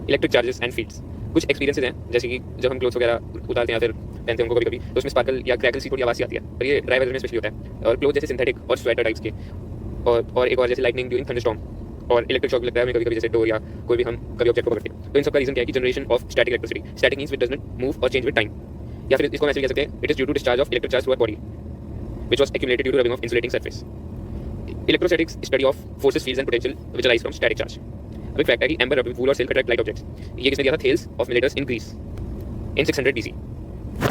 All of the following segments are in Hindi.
Electric charges and fields. कुछ एक्सपीरियंसेस हैं, जैसे कि जब हम क्लोथ्स वगैरह उतारते हैं या फिर पहनते हैं उनको कभी-कभी, तो उसमें स्पार्कल या क्रैकल सी थोड़ी आवाज़ सी आती है, और ये ड्राई वेदर में स्पेशली होता है। और क्लोथ जैसे सिंथेटिक और स्वेटर टाइप्स के, और एक और जैसे लाइटनिंग ड्यूरिंग थंडरस्टॉर्म, और इलेक्ट्रिक शॉक लगता है हमें कभी-कभी, जैसे डोर या कोई भी हम कभी ऑब्जेक्ट को पकड़ते हैं। तो इन सब का रीजन क्या है कि generation of static electricity. Static means it does not move और चेंज विद टाइम, या फिर इसको हम ऐसे भी कह सकते हैं, it is due to discharge of electric charge through our body which was accumulated due to rubbing of insulating surface. Electrostatics study of forces, fields and potential which arise from static charge. अब एक फैक्ट है कि एम्बर rubbed with wool और silk attract light objects. ये किसने दिया था? Thales of Miletus in Greece in 600 BC.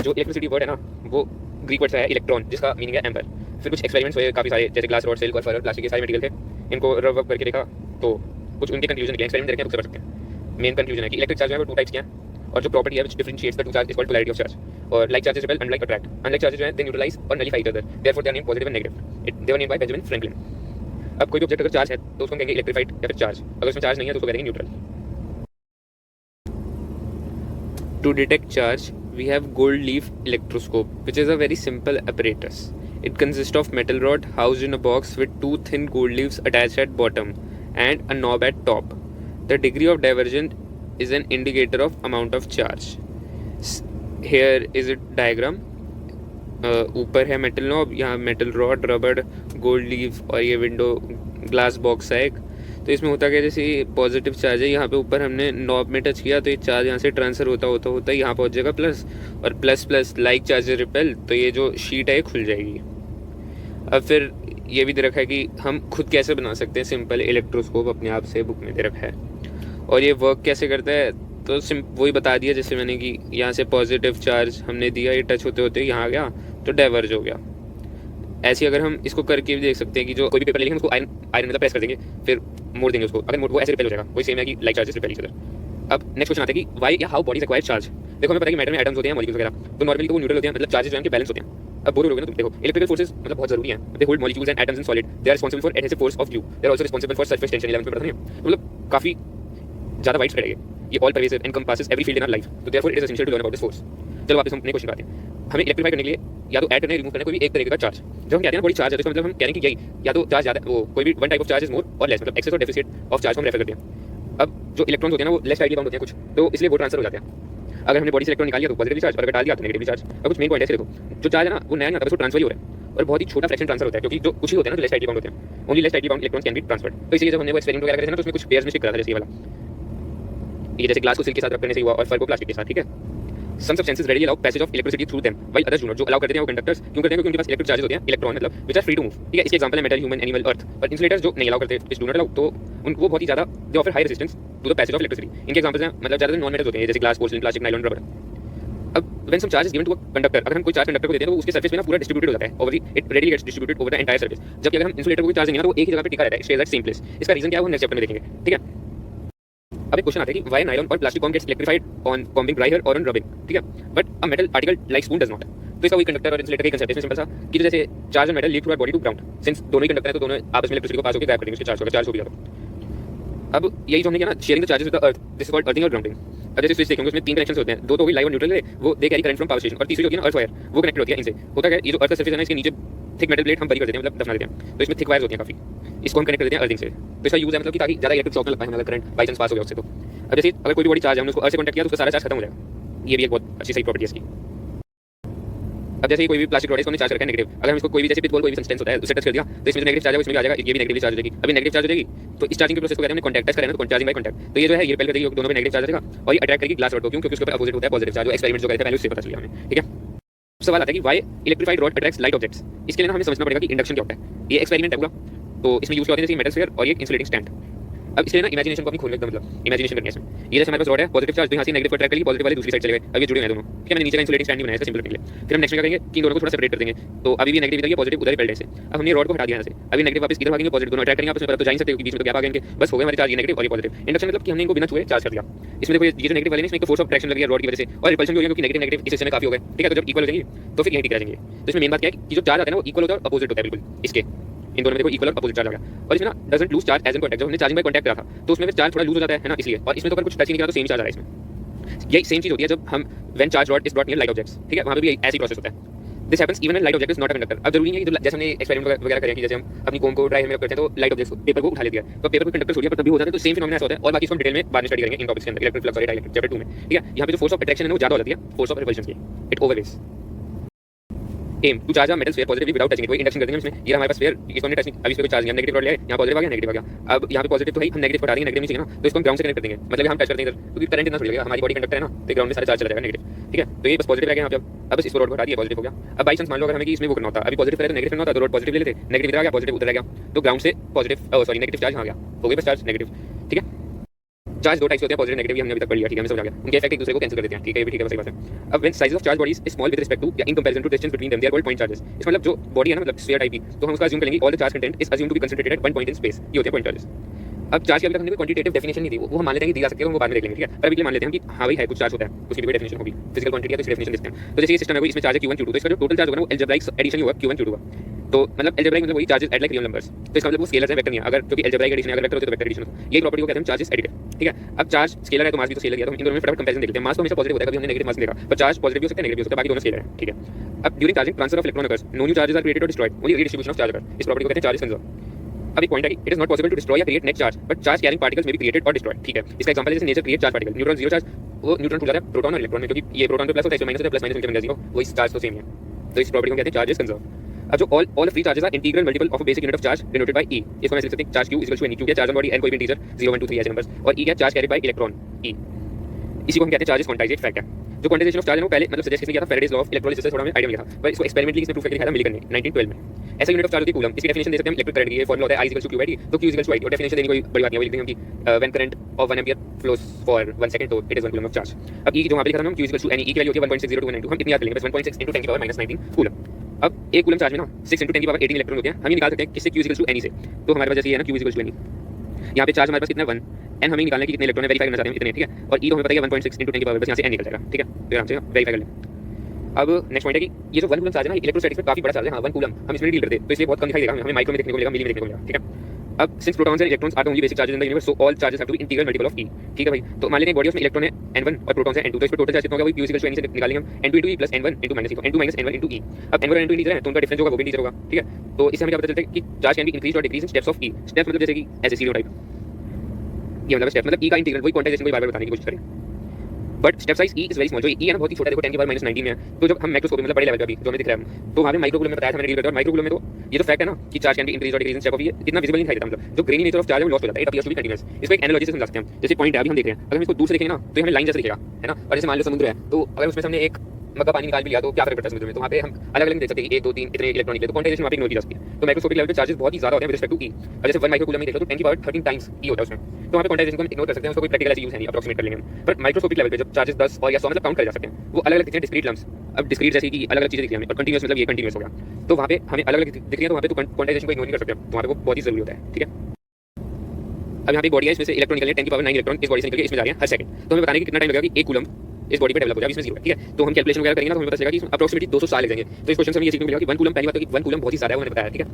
जो इलेक्ट्रिसिटी वर्ड है ना, वो ग्रीक वर्ड से है इलेक्ट्रॉन, जिसका मीनिंग है एम्बर। फिर कुछ एक्सपेरिमेंट्स हुए काफ़ी सारे, जैसे ग्लास रॉड, सिल्क और फर, प्लास्टिक के सारे मटेरियल थे, इनको रब करके देखा तो कुछ उनके कंक्लूजन निकले। एक्सपेरिमेंट देखें बुक से पढ़ सकते हैं। मेन कंक्लूजन है कि इलेक्ट्रिक चार्ज है वो टू टाइप्स के हैं, और जो प्रॉपर्टी है which differentiates the two charge is called polarity of charge. और like charges repel, unlike attract. Unlike charges जो हैं they neutralize और nullify each other. Therefore they are named positive and negative. They were named by Benjamin Franklin. अब कोई भी ऑब्जेक्ट अगर चार्ज है तो उसको हम कहेंगे इलेक्ट्रिफाइड या फिर चार्ज, अगर उसमें चार्ज नहीं है तो उसको कहेंगे neutral. To detect charge, we have gold leaf electroscope, which is a very simple apparatus. It consists of metal rod housed in a box with two thin gold leaves attached at bottom and a knob at top. The degree of divergence is an indicator of amount of charge. Here is a diagram. ऊपर है मेटल नॉब, यहाँ मेटल रॉड, रबड़, गोल्ड लीफ और ये विंडो ग्लास बॉक्स है एक। तो इसमें होता क्या, जैसे पॉजिटिव चार्ज है, यहाँ पे ऊपर हमने नॉब में टच किया तो ये चार्ज यहाँ से ट्रांसफर होता यहाँ पहुँच जाएगा प्लस, और plus plus like charge repel, तो ये जो शीट है ये खुल जाएगी। अब फिर ये भी दे रखा है कि हम खुद कैसे बना सकते हैं सिंपल इलेक्ट्रोस्कोप, अपने आप से बुक में दे रखा है। और ये वर्क कैसे करता है तो वही बता दिया जैसे मैंने, कि यहाँ से पॉजिटिव चार्ज हमने दिया, ये टच होते होते यहाँ गया तो डाइवर्ज हो गया। ऐसे अगर हम इसको करके भी देख सकते हैं कि जो कोई भी पेपर लेंगे उसको आयरन मतलब प्रेस कर देंगे, फिर मोड़ देंगे उसको, अगर वो ऐसे रिपेल हो जाएगा। वही सेम है कि like charges repel each other. अब नेक्स्ट क्वेश्चन आता है कि व्हाई या हाउ बॉडीज एक्वायर चार्ज। देखो हमें पता है कि मैटर में एटम्स होते हैं, मॉलिक्यूल्स वगैरह, तो नॉर्मली तो वो न्यूट्रल होते हैं, मतलब चार्जेस जो हैं बैलेंस होते हैं। अब बोलो ना तुम, देखो इलेक्ट्रिकल फोर्सेस मतलब बहुत जरूरी है। They hold molecules and atoms in solid, they are responsible for adhesive force of glue, they are also responsible for surface tension. 11th में पढ़ा था नहीं, मतलब काफी ज़्यादा वाइड स्प्रेड है ये all pervasive encompasses every field in our life, तो therefore it is essential to learn about this force. चलो वापस हम अपने क्वेश्चन पे आते हैं। हमें इलेक्ट्रीफाई करने के लिए या तो ऐड करना है, रिमूव करना है कोई भी एक तरीके का चार्ज। जब हम कहते हैं ना बॉडी चार्ज है, तो इसका मतलब हम कह रहे हैं कि यही या तो चार्ज ज़्यादा, वो कोई भी one type of charge is more और लेस, मतलब एक्सेस और डेफिसिट ऑफ चार्ज को हम रेफर करते हैं। अब जो इलेक्ट्रॉन्स होते हैं ना वो लेस टाइटली बाउंड होते हैं कुछ, तो इसलिए वो ट्रांसफर हो जाते हैं। अगर हमने बॉडी से इलेक्ट्रॉन निकाल लिया तो पॉजिटिव चार्ज, और अगर डाल दिया तो नेगेटिव चार्ज। अब कुछ मेन पॉइंट है, देखो जो चार्ज है ना वो नया नहीं आता, बस ट्रांसफर ही हो रहा है, और बहुत ही छोटा फ्रैक्शन ट्रांसफर होता है, क्योंकि जो कुछ ही होते हैं ना जो लेस टाइटली बाउंड होते हैं, only less tightly bound electrons can be transferred. तो इसलिए जब हमने वो एक्सपेरिमेंट वगैरह करे थे ना, तो उसमें कुछ पेयर्स में स्टिक करा था, जैसे ये वाला, ये जैसे ग्लास को सिल्क के साथ रब करने से हुआ और फर को प्लास्टिक के साथ, ठीक है। Some substances readily allow passage of electricity through them, while others do not. जो allow करते हैं वो कंडक्टर्स क्यों करते हैं, क्योंकि उनके पास इलेक्ट्रिक चार्जेस होते हैं, इलेक्ट्रॉन मतलब which are free to move, ठीक है। इसके एग्जांपल है मेटल, ह्यूमन, एनिमल, अर्थ। और इंसुलेटर्स जो नहीं अलाउ करते, which do not allow, तो उनको बहुत ही ज़्यादा they offer high resistance to the passage of electricity. इनके एग्जांपल्स हैं, मतलब ज़्यादातर नॉन मेटल्स होते हैं, जैसे glass, porcelain, plastic, nylon, rubber. अब when some charge is given to a conductor, अगर हम कोई चार्ज कंडक्टर को देते हैं तो उसके सरफेस पे ना पूरा डिस्ट्रीब्यूटेड हो जाता है, over it readily gets distributed over the entire surface. जबकि अगर हम इंसुलेटर को कोई चार्ज देंगे ना तो वो एक ही जगह पे टिका रहता है, स्टेज एट सेम प्लेस। इसका रीजन क्या है वो नेक्स्ट चैप्टर में देखेंगे, ठीक है। अब एक क्वेश्चन आता है कि व्हाई नायलॉन और plastic comb gets electrified on combing dry hair और ऑन रबिंग, ठीक है, but a metal particle like spoon does not. तो इसका वही कंडक्टर और इंसुलेटर के कंसेप्ट है सिंपल सा, कि जैसे charge and metal lead to our body to ground, since दोनों ही कंडक्टर है तो दोनों आपस में इलेक्ट्रिसिटी को पास होकर गायब कर देंगे, उसके चार्ज हो गया तो। अब यही जो हमने किया ना, sharing the charges with the earth, this is called earthing और ग्राउंडिंग। अब जैसे स्विच देखेंगे उसमें तीन कनेक्शंस होते हैं, दो तो वही लाइव और न्यूट्रल है, वो they carry current from power station, और तीसरी होती है ना अर्थ वायर, वो कनेक्टेड होती है इनसे। होता क्या है, ये जो अर्थ का सरफेस है ना, इसके नीचे थिक मेटल प्लेट हम बरी कर देते हैं, मतलब दफना देते हैं, तो इसमें थिक वायर्स होती हैं काफी, इसको हम कनेक्ट कर देते हैं अर्थिंग से। तो इसका यूज है मतलब कि ताकि ज़्यादा इलेक्ट्रिक शॉक ना लग पाए, मतलब करंट बाई चांस पास हो गया उससे। तो अब जैसे अगर कोई भी बॉडी चार्ज है, हमने उसको अर्थ से कॉन्टैक्ट किया तो उसका सारा चार्ज खत्म हो जाएगा। ये भी एक बहुत अच्छी सही प्रॉपर्टी है इसकी। अब जैसे कोई भी प्लास्टिक रॉड है, इसको चार्ज करके नेगेटिव, अगर हम इसको कोई भी जैसे पिस्तौल कोई भी सब्सटेंस होता है उससे टच कर दिया तो इसमें जो नेगेटिव चार्ज है उसमें भी आ जाएगा, ये भी नेगेटिव चार्ज हो जाएगी। अभी नेगेटिव चार्ज हो जाएगी तो इस चार्जिंग के प्रोसेस को कहते हैं कॉन्टैक्ट टच करें तो चार्जिंग बाय कॉन्टैक्ट। तो ये जो है ये रिपेल कर देगी, दोनों में नेगेटिव चार्ज रहेगा, और ये अट्रैक्ट करेगी ग्लास रॉड को, क्योंकि उसके ऊपर अपोजिट होता है पॉजिटिव चार्ज। जो एक्सपेरिमेंट जो करे थे पहले उससे पता चल गया हमें, ठीक है। सवाल आता है कि why electrified rod attracts light objects. इसके लिए ना हमें समझना पड़ेगा कि इंडक्शन क्या होता है। ये एक्सपेरिमेंट है पूरा, तो इसमें यूज किया होता है मेटल स्फीयर और ये इंसुलेटिंग स्टैंड। अब इसलिए ना इमेजिनेशन को अपनी खोलने का मतलब इमेजिनेशन करनी है इसमें। ये जैसे हमारे पास रॉड है, पॉजिटिव चार्ज यहाँ से नेगेटिव को अट्रैक्ट करेगी, पॉजिटिव वाले दूसरी साइड चले गए, अब ये जुड़े हैं दोनों, ठीक है। मैंने नीचे का इंसुलेटिंग स्टैंड भी बनाया है सिंपल के लिए। फिर हम नेक्स्ट में क्या करेंगे कि इन दोनों को थोड़ा सेपरेट कर देंगे, तो अभी भी नेगेटिव इधर है, पॉजिटिव उधर ही रिपेल्ड है। अब हमने रॉड को हटा दिया यहाँ से, अभी नेगेटिव वापस इधर भागेंगे, पॉजिटिव दोनों अट्रैक्ट करेंगे आपस में, पर तो जा नहीं सकते क्योंकि बीच में तो गैप आ गया इनके, बस हो गए हमारे चार्ज ये नेगेटिव और ये पॉजिटिव। इंडक्शन मतलब कि हमने इनको बिना छुए चार्ज कर दिया। इसमें देखो ये जो नेगेटिव वाले ने इसमें फोर्स ऑफ अट्रैक्शन लगी है रॉड की वजह से, और रिपल्शन भी हो गया क्योंकि नेगेटिव नेगेटिव इस हिस्से में काफी हो गए, ठीक है। तो जब इक्वल हो जाएंगे तो फिर यही टिक रह जाएंगे। तो इसमें मेन बात क्या है कि जो चार्ज आता है ना वो इक्वल होता है और अपोजिट होता है, बिल्कुल इसके इन दोनों में देखो इक्वल और अपोजिट चार्ज आ गया। और इसमें ना doesn't lose charge as in contact. जब हमने चार्जिंग बाय कॉन्टैक्ट करा था तो उसमें फिर चार्ज थोड़ा लूज हो जाता है ना, इसलिए। और इसमें तो अगर कुछ टच नहीं करा तो सेम चार्ज आ रहा है इसमें। यही सेम चीज होती है जब हम when charge rod is brought near light objects, ठीक है, वहां पे भी ऐसी प्रोसेस होता है। This happens even when light object is not a conductor. अब जरूरी नहीं है कि जैसे हमने एक्सपेरिमेंट वगैरह करें कि जैसे हम अपनी कोम को ड्राई में करते हैं तो लाइट ऑब्जेक्ट पेपर को उठा लेती है, तो पेपर को कंडक्टर छोड़िए पर तभी हो जाता है। तो सेम फिनोमेना ऐसा होता है और बाकी इसको हम डिटेल में बाद में स्टडी करेंगे इन टॉपिक्स के अंदर, इलेक्ट्रिक फ्लक्स और डाइलेक्ट्रिक चैप्टर 2 में। ठीक है, यहाँ पे जो फोर्स ऑफ अट्रैक्शन है वो ज्यादा हो जाती है फोर्स ऑफ रिपल्शन की, it overweights. Aim to charge a metal sphere positively without touching it. कोई इंडक्शन कर देंगे इसमें, ये हमारे पास स्फीयर, इसको हमने टच नहीं, अभी इस पे चार्ज नहीं, हम नेगेटिव रॉड ले आए, यहाँ पॉजिटिव आ गया, नेगेटिव आ गया। अब यहाँ पे पॉजिटिव तो है, हम नेगेटिव हटा देंगे, नेगेटिव नहीं चाहिए ना, तो इसको हम ग्राउंड से कनेक्ट कर देंगे, मतलब हम टच कर देंगे इधर, क्योंकि करंट इतना छोड़ेगा, हमारी बॉडी कंडक्टर है ना, तो ग्राउंड में सारा चार्ज चला जाएगा नेगेटिव। ठीक है, तो ये बस पॉजिटिव रह गया यहाँ पे। अब बस इसको रोड हटा दिया, पॉजिटिव हो गया। अब बाई चांस मान लो अगर हमें इसमें वो करना होता, अभी पॉजिटिव करे तो नेगेटिव करना होता, तो रोड पॉजिटिव ले लेते, नेगेटिव इधर आ गया, पॉजिटिव उधर रह गया, तो ग्राउंड से पॉजिटिव सॉरी नेगेटिव चार्ज यहाँ गया, हो गया बस चार्ज नेगेटिव। ठीक है, चार्ज दो टाइप्स होते हैं, पॉजिटिव नेगेटिव, हमने अभी तक पढ़ लिया। ठीक है, हमें समझ आ गया, उनके इफेक्ट एक दूसरे को कैंसिल कर देते हैं। ठीक है, ये भी ठीक है, सही बात है। अब when size of charge bodies is small with respect to या in comparison to distance between them they are called point charges. इस मतलब जो बॉडी है ना, मतलब स्फीयर टाइप की, तो हम उसका अज्यूम करेंगे all the charge content is assume to be concentrated at one point in space, ये होते हैं पॉइंट चार्जेस। अब चार्ज की अभी तक हमने कोई क्वांटिटेटिव डेफिनेशन नहीं दी, वो हम मान लेते हैं कि दी जा सकती है, वो बाद में देख लेंगे। ठीक है, पर अभी के लिए मान लेते हैं कि हाँ भाई है कुछ चार्ज होता है, उसकी भी डेफिनेशन होगी, फिजिकल क्वांटिटी है तो इसकी डेफिनेशन देखते हैं। तो जैसे ये सिस्टम है कोई, इसमें चार्ज है Q1 Q2, तो इसका जो टोटल चार्ज होगा वो अलजेब्राइक एडिशन होगा Q1 Q2 का। तो मतलब अलजेब्राइक मतलब वही charges add like real numbers, तो इसका मतलब वो स्केलर है, वेक्टर नहीं है। अगर क्योंकि अलजेब्राइक एडिशन अगर वेक्टर होते तो वेक्टर एडिशन होता, ये प्रॉपर्टी को कहते हैं चार्जेस एडिटेड। ठीक है, अब चार्ज स्केलर है तो मास भी तो स्केलर है, तो हम इन दोनों में फटाफट कंपैरिजन देख लेते हैं। मास तो हमेशा पॉजिटिव होता है, कभी हमने नेगेटिव मास नहीं देखा, पर चार्ज पॉजिटिव भी हो सकता है, नेगेटिव भी हो सकता है, बाकी दोनों स्केलर है। ठीक है, अब during charging transfer of electron occurs, no new charges are created और destroyed, only redistribution of charge occur, इस प्रॉपर्टी को कहते हैं चार्जेस कंजर्व। अब एक पॉइंट है कि it is not possible to destroy या create next charge, but charge carrying particles may be created और डिस्ट्रॉयड। ठीक है, इसका एग्जांपल है जैसे nature create charge particle, neutron zero charge, वो न्यूट्रॉन टूट जाता है प्रोटॉन और इलेक्ट्रॉन में, क्योंकि ये प्रोटॉन पे प्लस होता है, इसमें माइनस होता है, प्लस माइनस मिलकर बन जाएगा, वो इस चार्ज तो सेम है, तो इस प्रॉपर्टी को कहते हैं चार्जेस कंजर्व। अब जो all free charges are integral multiple of basic unit of charge denoted by e, इसको हम ऐसे लिख सकते हैं charge q equal to n, क्योंकि चार्ज ऑन बॉडी n कोई भी इंटीजर 0 1 2 3 ऐसे नंबर्स, और ई क्या चार्ज कैरिड बाय इलेक्ट्रॉन ई, इसी को हम कहते हैं चार्जेस क्वांटाइजेशन फैक्ट है। जो क्वांटाइजेशन ऑफ चार्ज है वो पहले मतलब सजेस्ट किया था फैराडेज लॉ ऑफ इलेक्ट्रोलिसिस से थोड़ा हमें आइडिया मिला था, पर इसको एक्सपेरिमेंटली इसने प्रूफ करके दिखाया था मिलिकन ने 1912 में। ऐसा यूनिट ऑफ चार्ज होती है कूलम, इसकी डेफिनेशन दे सकते हैं हम इलेक्ट्रिक करंट की, ये फार्मूला होता है I = Q/T, तो Q = I, और डेफिनेशन देने कोई बड़ी बात नहीं है, वो लिख देंगे हम कि when current of 1 ampere flows for 1 second तो it is 1 coulomb of charge. अब ई जो वहां पे लिखा था हम Q = NE, ई की वैल्यू होती है 1.60292, हम इतनी याद कर लेंगे बस 1.6 × 10⁻⁻19 कूलम। अब एक कूलम चार्ज में ना 6 × 10⁻18 इलेक्ट्रॉन होते हैं, हम ये निकाल सकते हैं किससे, Q = NE से। तो हमारे पास जैसे ये है ना Q = NE, यहाँ पे चार्ज हमारे पास कितना 1, n हमें निकालना है कि कितने इलेक्ट्रॉन वेरीफाई करना चाहते हैं इतने। ठीक है, और ई तो हमें पता है 1.6 × 10 की पावर, बस यहाँ से n निकल जाएगा। ठीक है, तो आराम से वेरीफाई कर लें। अब नेक्स्ट पॉइंट है कि ये जो 1 कूलम चार्ज है ना, इलेक्ट्रोस्टैटिक्स में काफी बड़ा चार्ज है। हाँ 1 कूलम हम इसमें डील करते हैं तो इसलिए बहुत कम दिखाई देगा, हमें माइक्रो में देखने को मिलेगा, मिली में देखने को मिलेगा। ठीक है, अब since protons and electrons are the only basic charges in the universe, so all charges have to be integral multiple of e. ठीक है भाई, तो मान लेते हैं बॉडी में इलेक्ट्रॉन है n1 और प्रोटॉन्स है n2, तो इस पे टोटल चार्ज कितना होगा, वही Q = NE से निकालेंगे हम, n2 × E + n1 × -e, तो n2 - n1 × E। अब n1 और n2 इंटीजर है तो उनका डिफरेंस होगा वो भी इंटीजर होगा। ठीक है, तो इससे हमें क्या पता चलता है कि चार्ज कैन बी इंक्रीज और decrease in steps of E. Steps मतलब जैसे कि ऐसे सीरीओ टाइप, ये मतलब स्टेप मतलब ई का इंटीग्रल, वही क्वांटाइजेशन को बार-बार बताने की कोशिश करें। But step size E is very small, जो ई है ना बहुत ही छोटा, देखो 10⁻⁻19 में है। तो जब हम माइक्रोस्कोप मतलब बड़े लेवल पे अभी जो हमें दिख रहा है, तो वहाँ पे माइक्रोकूलम में बताया था मैंने डील करते हैं, और माइक्रोकूलम में तो ये जो फैक्ट है ना कि चार्ज कैन बी इंक्रीज और डिक्रीज इन स्टेप ऑफ ई, इतना विजिबल नहीं दिखाई देता, मतलब जो ग्रेनी नेचर ऑफ चार्ज है वो लॉस्ट हो जाता है, it appears to be continuous. इसको एक एनालॉजी से समझा सकते हैं, जैसे पॉइंट है अभी हम देख रहे हैं, अगर हम इसको दूर से देखेंगे ना तो हमें लाइन जैसे दिखेगा, है ना। और जैसे मान लो समुद्र है, तो अगर उसमें हमने एक मग्गा पानी निकाल भी लिया तो क्या फर्क पड़ता है समुद्र में, तो वहाँ पे हम अलग अलग देख सकते हैं 1 2 3 इतने इलेक्ट्रॉन निकले, तो क्वांटाइजेशन वहाँ पे इग्नोर की जा सकती है। तो माइक्रोस्कोपिक लेवल पे चार्जेस बहुत ही ज्यादा होते हैं विद रिस्पेक्ट टू ई, और जैसे 1 माइक्रोकूलम में देख लो तो 10⁻13 टाइम्स ई होता है उसमें, तो वहाँ पे क्वांटाइजेशन को हम इग्नोर कर सकते हैं, उसको कोई प्रैक्टिकल ऐसे यूज है नहीं, अप्रोक्सीमेट कर लेंगे हम। पर माइक्रोस्कोपिक लेवल पे जब चार्जेस 10 और या 100 मतलब काउंट करे जा सकते हैं, वो अलग अलग दिखते हैं डिस्क्रीट लम्स। अब डिस्क्रीट जैसे कि अलग अलग चीजें दिखती हैं हमें, और कंटीन्यूअस मतलब ये कंटीन्यूअस हो गया, तो वहाँ पे हमें अलग अलग दिख रही है, तो वहाँ पे तो क्वांटाइजेशन को इग्नोर नहीं कर सकते, तो वहाँ पे वो बहुत ही जरूरी होता है। ठीक है, अब यहाँ पे बॉडी है, इसमें से इलेक्ट्रॉन निकल रहे हैं 10⁻9 इलेक्ट्रॉन इस बॉडी से निकल के इसमें जा रहे हैं हर सेकंड, तो हमें बताने की कितना टाइम लगेगा कि 1 कूलम इस बॉडी पे डेवलप हो जाए, इसमें 0 है। ठीक है, तो हम कैलकुलेशन वगैरह करेंगे ना तो हमें पता चलेगा कि अप्रोक्सीमेटली 200 साल लग जाएंगे। तो इस क्वेश्चन से हमें ये सीखने को मिलेगा कि 1 कूलम, पहली बात तो कि 1 कूलम बहुत ही ज्यादा है, वो हमें बताया। ठीक है,